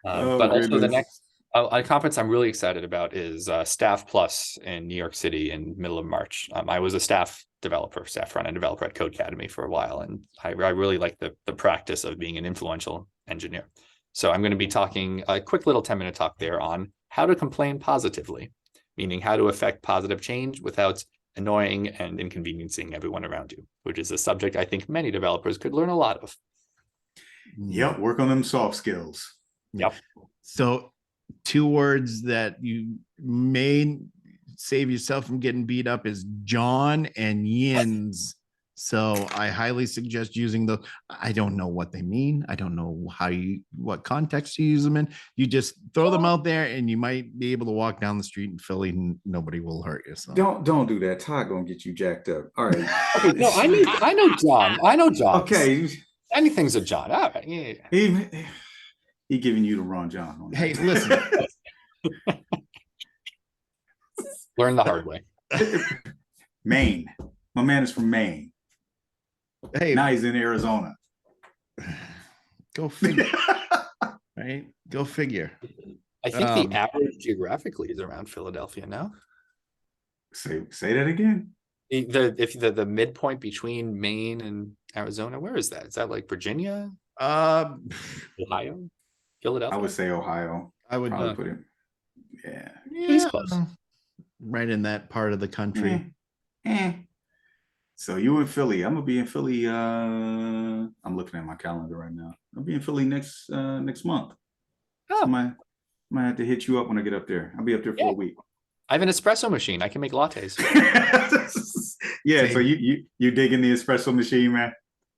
Speaker 3: But also the next a conference I'm really excited about is Staff Plus in New York City in middle of March. I was a staff front-end developer at Codecademy for a while, and I really like the practice of being an influential engineer. So I'm going to be talking a quick little 10-minute talk there on how to complain positively, meaning how to affect positive change without annoying and inconveniencing everyone around you, which is a subject I think many developers could learn a lot of.
Speaker 2: Yep, work on them soft skills.
Speaker 3: Yep.
Speaker 1: So 2 words that you may save yourself from getting beat up is John and yins. So I highly suggest using those. I don't know what they mean. I don't know what context you use them in. You just throw them out there, and you might be able to walk down the street in Philly and nobody will hurt you. So
Speaker 2: don't do that. Todd gonna get you jacked up. All right.
Speaker 3: Okay, no, I know John. I know John.
Speaker 2: Okay.
Speaker 3: Anything's a John. All right. Yeah.
Speaker 2: He giving you the wrong John.
Speaker 1: Hey, listen.
Speaker 3: Learn the hard way.
Speaker 2: Maine. My man is from Maine.
Speaker 1: Hey,
Speaker 2: now he's in Arizona.
Speaker 1: Go figure. Right? Go figure.
Speaker 3: I think the average geographically is around Philadelphia now.
Speaker 2: Say that again.
Speaker 3: The midpoint between Maine and Arizona, where is that? Is that like Virginia? Ohio? Philadelphia?
Speaker 2: I would say Ohio.
Speaker 1: I would
Speaker 2: probably put it. Yeah.
Speaker 3: He's close.
Speaker 1: Right in that part of the country.
Speaker 2: So you in Philly. I'm gonna be in Philly. I'm looking at my calendar right now. I'll be in Philly next month.
Speaker 3: Oh.
Speaker 2: So I might have to hit you up when I get up there. I'll be up there for a week. I
Speaker 3: have an espresso machine. I can make lattes.
Speaker 2: Yeah. So you digging the espresso machine, man?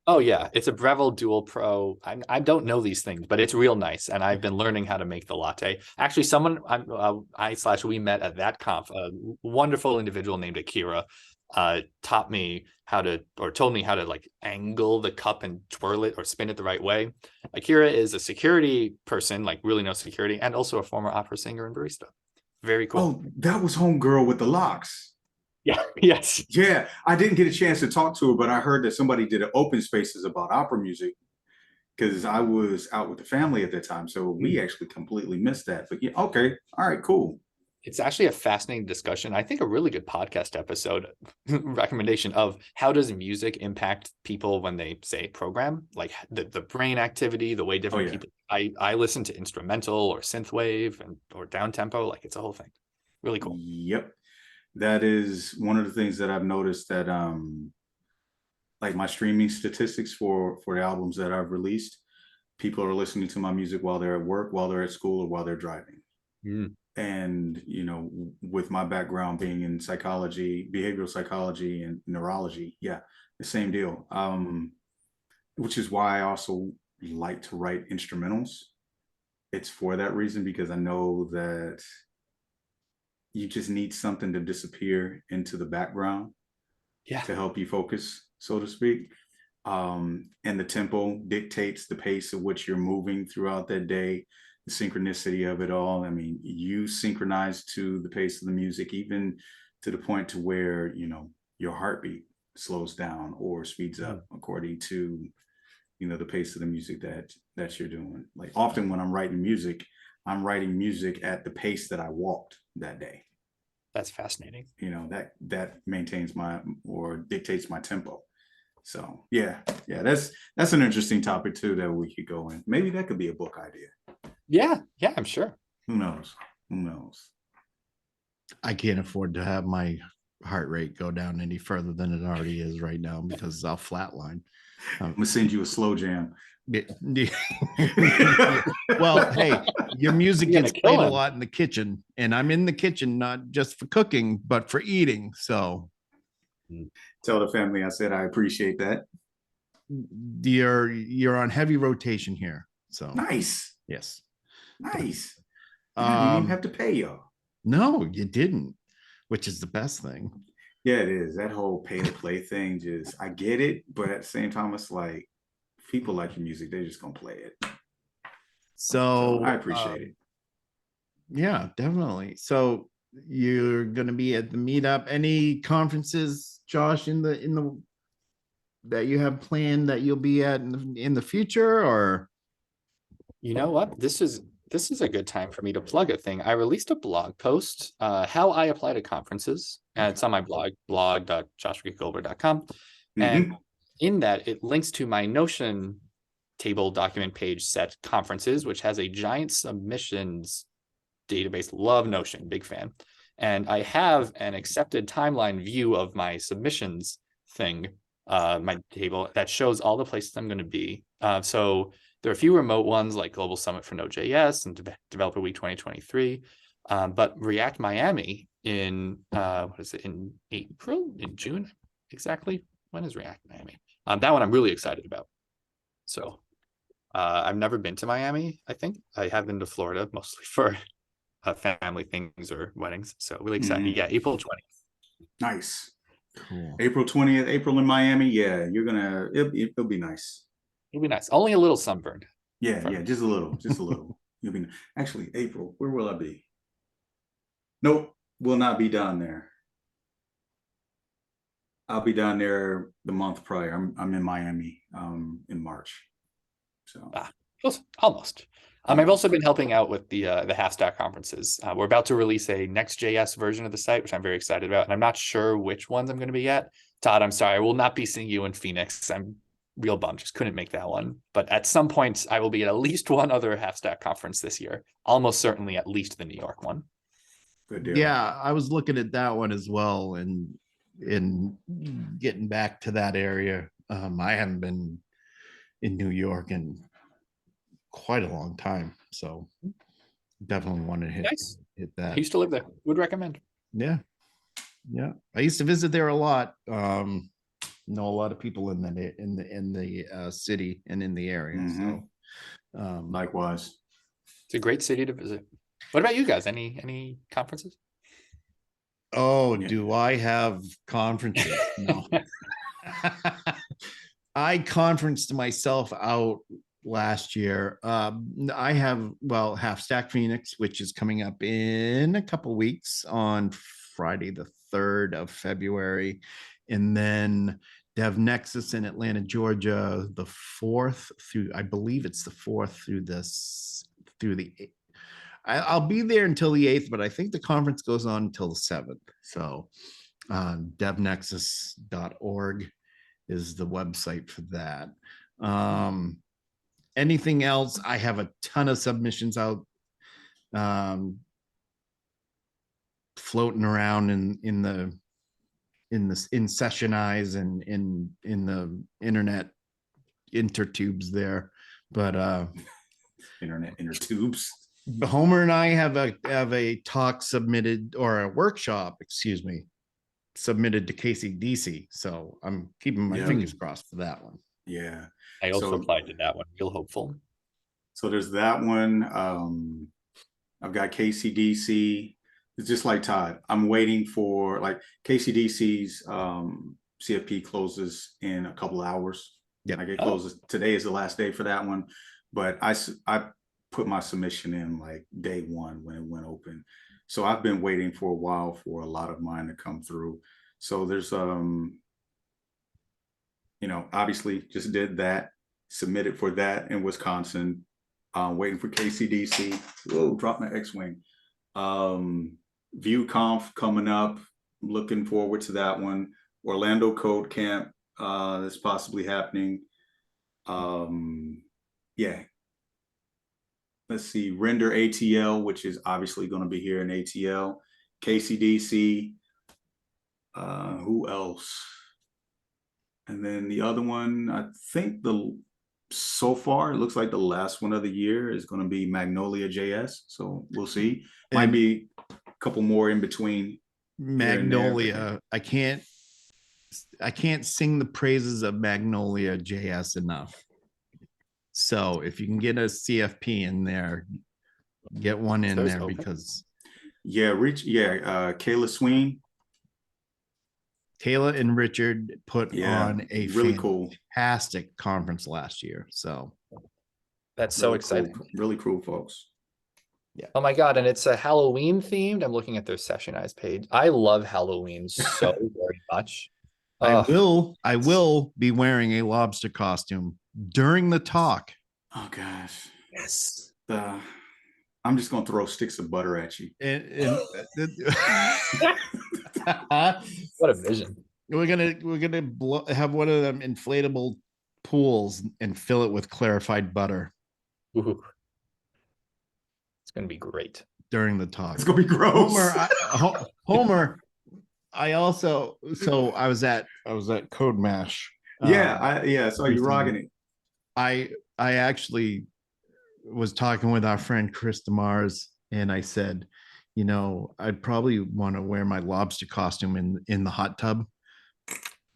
Speaker 3: Oh yeah, it's a Breville Dual Pro. I don't know these things, but it's real nice, and I've been learning how to make the latte. Actually, someone we met at that conf, a wonderful individual named Akira, told me how to like angle the cup and twirl it or spin it the right way. Akira is a security person, like really knows security, and also a former opera singer and barista. Very cool.
Speaker 2: Oh, that was homegirl with the locks.
Speaker 3: Yeah. Yes.
Speaker 2: Yeah. I didn't get a chance to talk to her, but I heard that somebody did an open spaces about opera music because I was out with the family at that time. So we actually completely missed that. But yeah, okay. All right, cool.
Speaker 3: It's actually a fascinating discussion. I think a really good podcast episode recommendation of how does music impact people when they say program, like the brain activity, the way different people. I listen to instrumental or synthwave or down tempo. Like it's a whole thing. Really cool.
Speaker 2: Yep. That is one of the things that I've noticed that like my streaming statistics for the albums that I've released, people are listening to my music while they're at work, while they're at school, or while they're driving. And with my background being in psychology, behavioral psychology, and neurology, the same deal. Which is why I also like to write instrumentals. It's for that reason, because I know that you just need something to disappear into the background to help you focus, so to speak. And the tempo dictates the pace at which you're moving throughout that day, the synchronicity of it all. I mean, you synchronize to the pace of the music, even to the point to where, your heartbeat slows down or speeds up according to the pace of the music that you're doing. Like often when I'm writing music at the pace that I walked that day.
Speaker 4: That's fascinating.
Speaker 2: That maintains or dictates my tempo. So yeah, that's an interesting topic too that we could go in. Maybe that could be a book idea.
Speaker 4: Yeah, I'm sure.
Speaker 2: Who knows?
Speaker 1: I can't afford to have my heart rate go down any further than it already is right now because I'll flatline.
Speaker 2: I'm gonna send you a slow jam.
Speaker 1: Well, hey, your music
Speaker 4: You're
Speaker 1: gets
Speaker 4: gonna kill
Speaker 1: played a
Speaker 4: him.
Speaker 1: lot in the kitchen, and I'm in the kitchen not just for cooking, but for eating. So
Speaker 2: Tell the family I said I appreciate that.
Speaker 1: you're on heavy rotation here. So
Speaker 2: Nice.
Speaker 1: yes.
Speaker 2: Nice. I didn't even have to pay y'all.
Speaker 1: No, you didn't, which is the best thing.
Speaker 2: Yeah, it is. That whole pay to play thing, I get it, but at the same time, it's like people like your music, they're just gonna play it.
Speaker 1: So
Speaker 2: I appreciate it.
Speaker 1: Yeah, definitely. So you're gonna be at the meetup. Any conferences, Josh, in the that you have planned that you'll be at in the future, or
Speaker 4: You know what? This is a good time for me to plug a thing. I released a blog post, how I apply to conferences, and it's on my blog.joshgoldberg.com. And in that, it links to my Notion table document page set conferences, which has a giant submissions database. Love Notion, big fan. And I have an accepted timeline view of my submissions thing, my table that shows all the places I'm going to be. So there are a few remote ones like Global Summit for Node.js and Developer Week 2023. But React Miami in in June, exactly? When is React Miami? That one I'm really excited about. So I've never been to Miami, I think. I have been to Florida mostly for family things or weddings. So really excited. Yeah, April 20th.
Speaker 2: Nice.
Speaker 1: cool.
Speaker 2: April 20th, April in Miami. Yeah, it'll be nice.
Speaker 4: It'll be nice. Only a little sunburned.
Speaker 2: Yeah, just a little. You'll be actually April. Where will I be? Nope, will not be down there. I'll be down there the month prior. I'm in Miami in March. So
Speaker 4: Close, almost. I've also been helping out with the Half Stack conferences. We're about to release a Next.js version of the site, which I'm very excited about, and I'm not sure which ones I'm going to be at. Todd, I'm sorry, I will not be seeing you in Phoenix. I'm real bummed, just couldn't make that one. But at some point, I will be at least one other Half Stack conference this year. Almost certainly at least the New York one.
Speaker 2: good deal.
Speaker 1: Yeah, I was looking at that one as well, and in getting back to that area, I haven't been in New York in quite a long time, so definitely want to hit that.
Speaker 4: I used to live there. Would recommend.
Speaker 1: Yeah, I used to visit there a lot. Know a lot of people in the city and in the area. So
Speaker 2: likewise,
Speaker 4: it's a great city to visit. What about you guys? Any conferences?
Speaker 1: Oh, do I have conferences? No. I conferenced myself out last year. I have, Half Stack Phoenix, which is coming up in a couple weeks on Friday, the 3rd of February. And then Dev Nexus in Atlanta, Georgia, the 4th through, I believe it's the 4th through the I'll be there until the 8th, but I think the conference goes on until the 7th. So devnexus.org is the website for that. Anything else? I have a ton of submissions out floating around in Sessionize and in the internet intertubes there, but
Speaker 2: internet intertubes.
Speaker 1: Homer and I have a talk submitted, or a workshop, excuse me, submitted to KCDC. So I'm keeping my fingers crossed for that one.
Speaker 2: Yeah.
Speaker 4: I also applied to that one. Real hopeful.
Speaker 2: So there's that one. I've got KCDC. It's just like Todd. I'm waiting for KCDC's CFP closes in a couple of hours.
Speaker 1: Yeah.
Speaker 2: Like it closes today is the last day for that one. But I put my submission in like day one when it went open. So I've been waiting for a while for a lot of mine to come through. So there's obviously just did that. submitted for that in Wisconsin. Waiting for KCDC. Whoa, drop my X-Wing. ViewConf coming up. Looking forward to that one. Orlando Code Camp that's possibly happening. Yeah. Let's see, Render ATL, which is obviously going to be here in ATL. KCDC. Who else? And then the other one, I think so far it looks like the last one of the year is going to be Magnolia JS. So we'll see. Might be a couple more in between.
Speaker 1: Magnolia. I can't sing the praises of Magnolia JS enough. So if you can get a CFP in there, get one in there because
Speaker 2: Kayla Sween.
Speaker 1: Kayla and Richard put on a
Speaker 2: really
Speaker 1: fantastic conference last year. So
Speaker 3: that's so exciting.
Speaker 2: Really cool, folks.
Speaker 1: Yeah.
Speaker 3: Oh my God. And it's a Halloween themed. I'm looking at their sessionized page. I love Halloween so very much.
Speaker 1: I will be wearing a lobster costume during the talk.
Speaker 2: Oh gosh.
Speaker 3: Yes.
Speaker 2: I'm just gonna throw sticks of butter at you.
Speaker 3: What a vision.
Speaker 1: We're gonna have one of them inflatable pools and fill it with clarified butter.
Speaker 3: Ooh. It's gonna be great
Speaker 2: during the talk. It's gonna be gross.
Speaker 1: Homer. I was at Code Mash.
Speaker 2: I saw you rocking it.
Speaker 1: I actually was talking with our friend Chris DeMars, and I said, I'd probably want to wear my lobster costume in the hot tub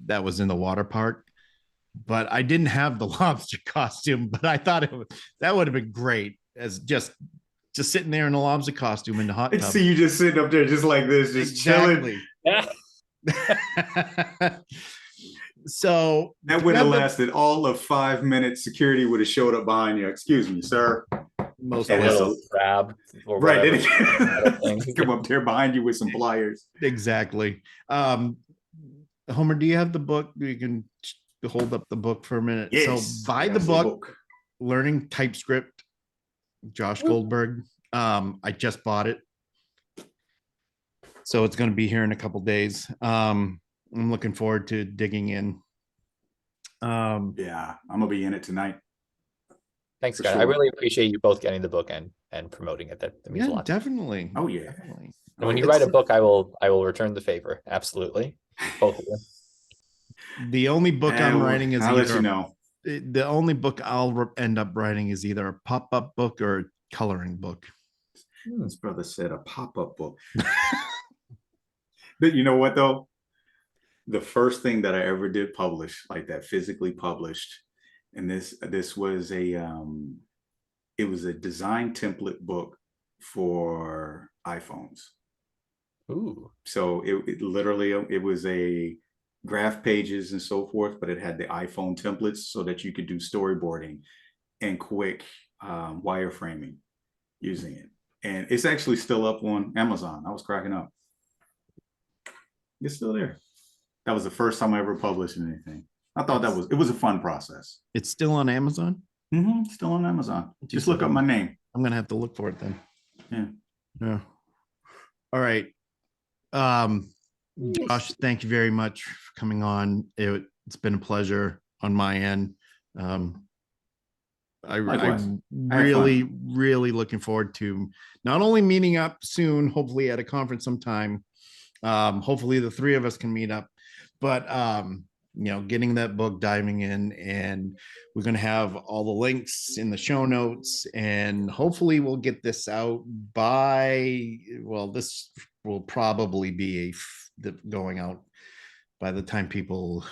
Speaker 1: that was in the water park, but I didn't have the lobster costume. But I thought that would have been great as just sitting there in a lobster costume in the hot tub.
Speaker 2: See you just sitting up there just like this, just chilling.
Speaker 1: So
Speaker 2: that would have lasted all of 5 minutes. Security would have showed up behind you. Excuse me, sir.
Speaker 3: Most a little crab,
Speaker 2: right? Come up there behind you with some pliers.
Speaker 1: Exactly. Homer, do you have the book? You can hold up the book for a minute.
Speaker 2: Yes,
Speaker 1: so buy the book. Learning TypeScript. Josh Goldberg. I just bought it, so it's going to be here in a couple days. I'm looking forward to digging in.
Speaker 2: I'm gonna be in it tonight.
Speaker 3: Thanks, guys. Sure. I really appreciate you both getting the book and promoting it. That means a lot.
Speaker 1: Definitely.
Speaker 2: Oh yeah.
Speaker 3: Definitely. And when you write a book, I will return the favor. Absolutely. Both of you.
Speaker 1: The only book I'm writing is
Speaker 2: I'll let you know.
Speaker 1: The only book I'll end up writing is either a pop-up book or a coloring book.
Speaker 2: This brother said a pop-up book. But you know what though? The first thing that I ever did publish, like that physically published, and this was it was a design template book for iPhones.
Speaker 3: Ooh.
Speaker 2: So it literally, it was a graph pages and so forth, but it had the iPhone templates so that you could do storyboarding and quick wireframing using it. And it's actually still up on Amazon. I was cracking up. It's still there. That was the first time I ever published anything. I thought it was a fun process.
Speaker 1: It's still on Amazon?
Speaker 2: Mm-hmm. Still on Amazon. Just look up my name.
Speaker 1: I'm going to have to look for it then.
Speaker 2: Yeah.
Speaker 1: All right. Josh, thank you very much for coming on. It's been a pleasure on my end. I'm really looking forward to not only meeting up soon, hopefully at a conference sometime. Hopefully the three of us can meet up, but getting that book, diving in, and we're going to have all the links in the show notes, and hopefully we'll get this out this will probably be going out by the time people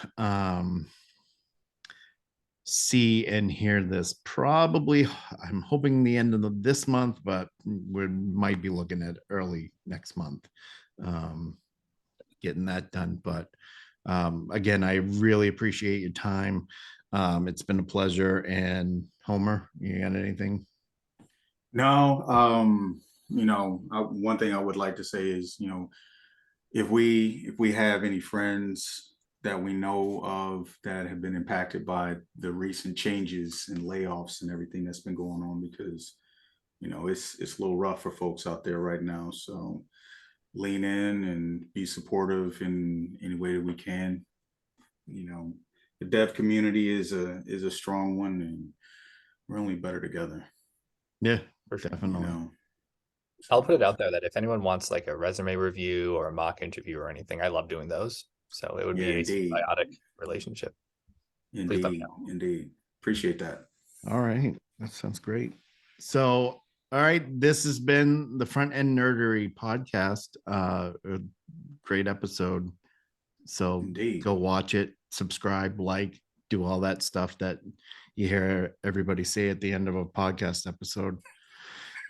Speaker 1: see and hear this. Probably, I'm hoping the end of this month, but we might be looking at early next month, getting that done. But again, I really appreciate your time. It's been a pleasure. And Homer, you got anything?
Speaker 2: No. One thing I would like to say is, if we have any friends that we know of that have been impacted by the recent changes and layoffs and everything that's been going on, because it's a little rough for folks out there right now. So lean in and be supportive in any way that we can. The dev community is a strong one, and we're only better together.
Speaker 1: Yeah,
Speaker 3: For sure.
Speaker 1: definitely.
Speaker 3: I'll put it out there that if anyone wants like a resume review or a mock interview or anything, I love doing those. So it would be a
Speaker 2: indeed.
Speaker 3: symbiotic relationship. Please let me know.
Speaker 2: Indeed. Appreciate that.
Speaker 1: All right. That sounds great. So, all right. This has been the Front End Nerdery podcast. A great episode. So
Speaker 2: Indeed.
Speaker 1: go watch it, subscribe, like, do all that stuff that you hear everybody say at the end of a podcast episode.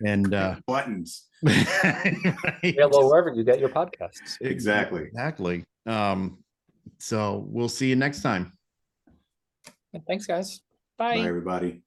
Speaker 1: And
Speaker 2: buttons.
Speaker 1: right?
Speaker 3: Yeah, well, wherever you get your podcasts.
Speaker 2: Exactly.
Speaker 1: So we'll see you next time.
Speaker 3: Thanks, guys.
Speaker 2: Bye, everybody.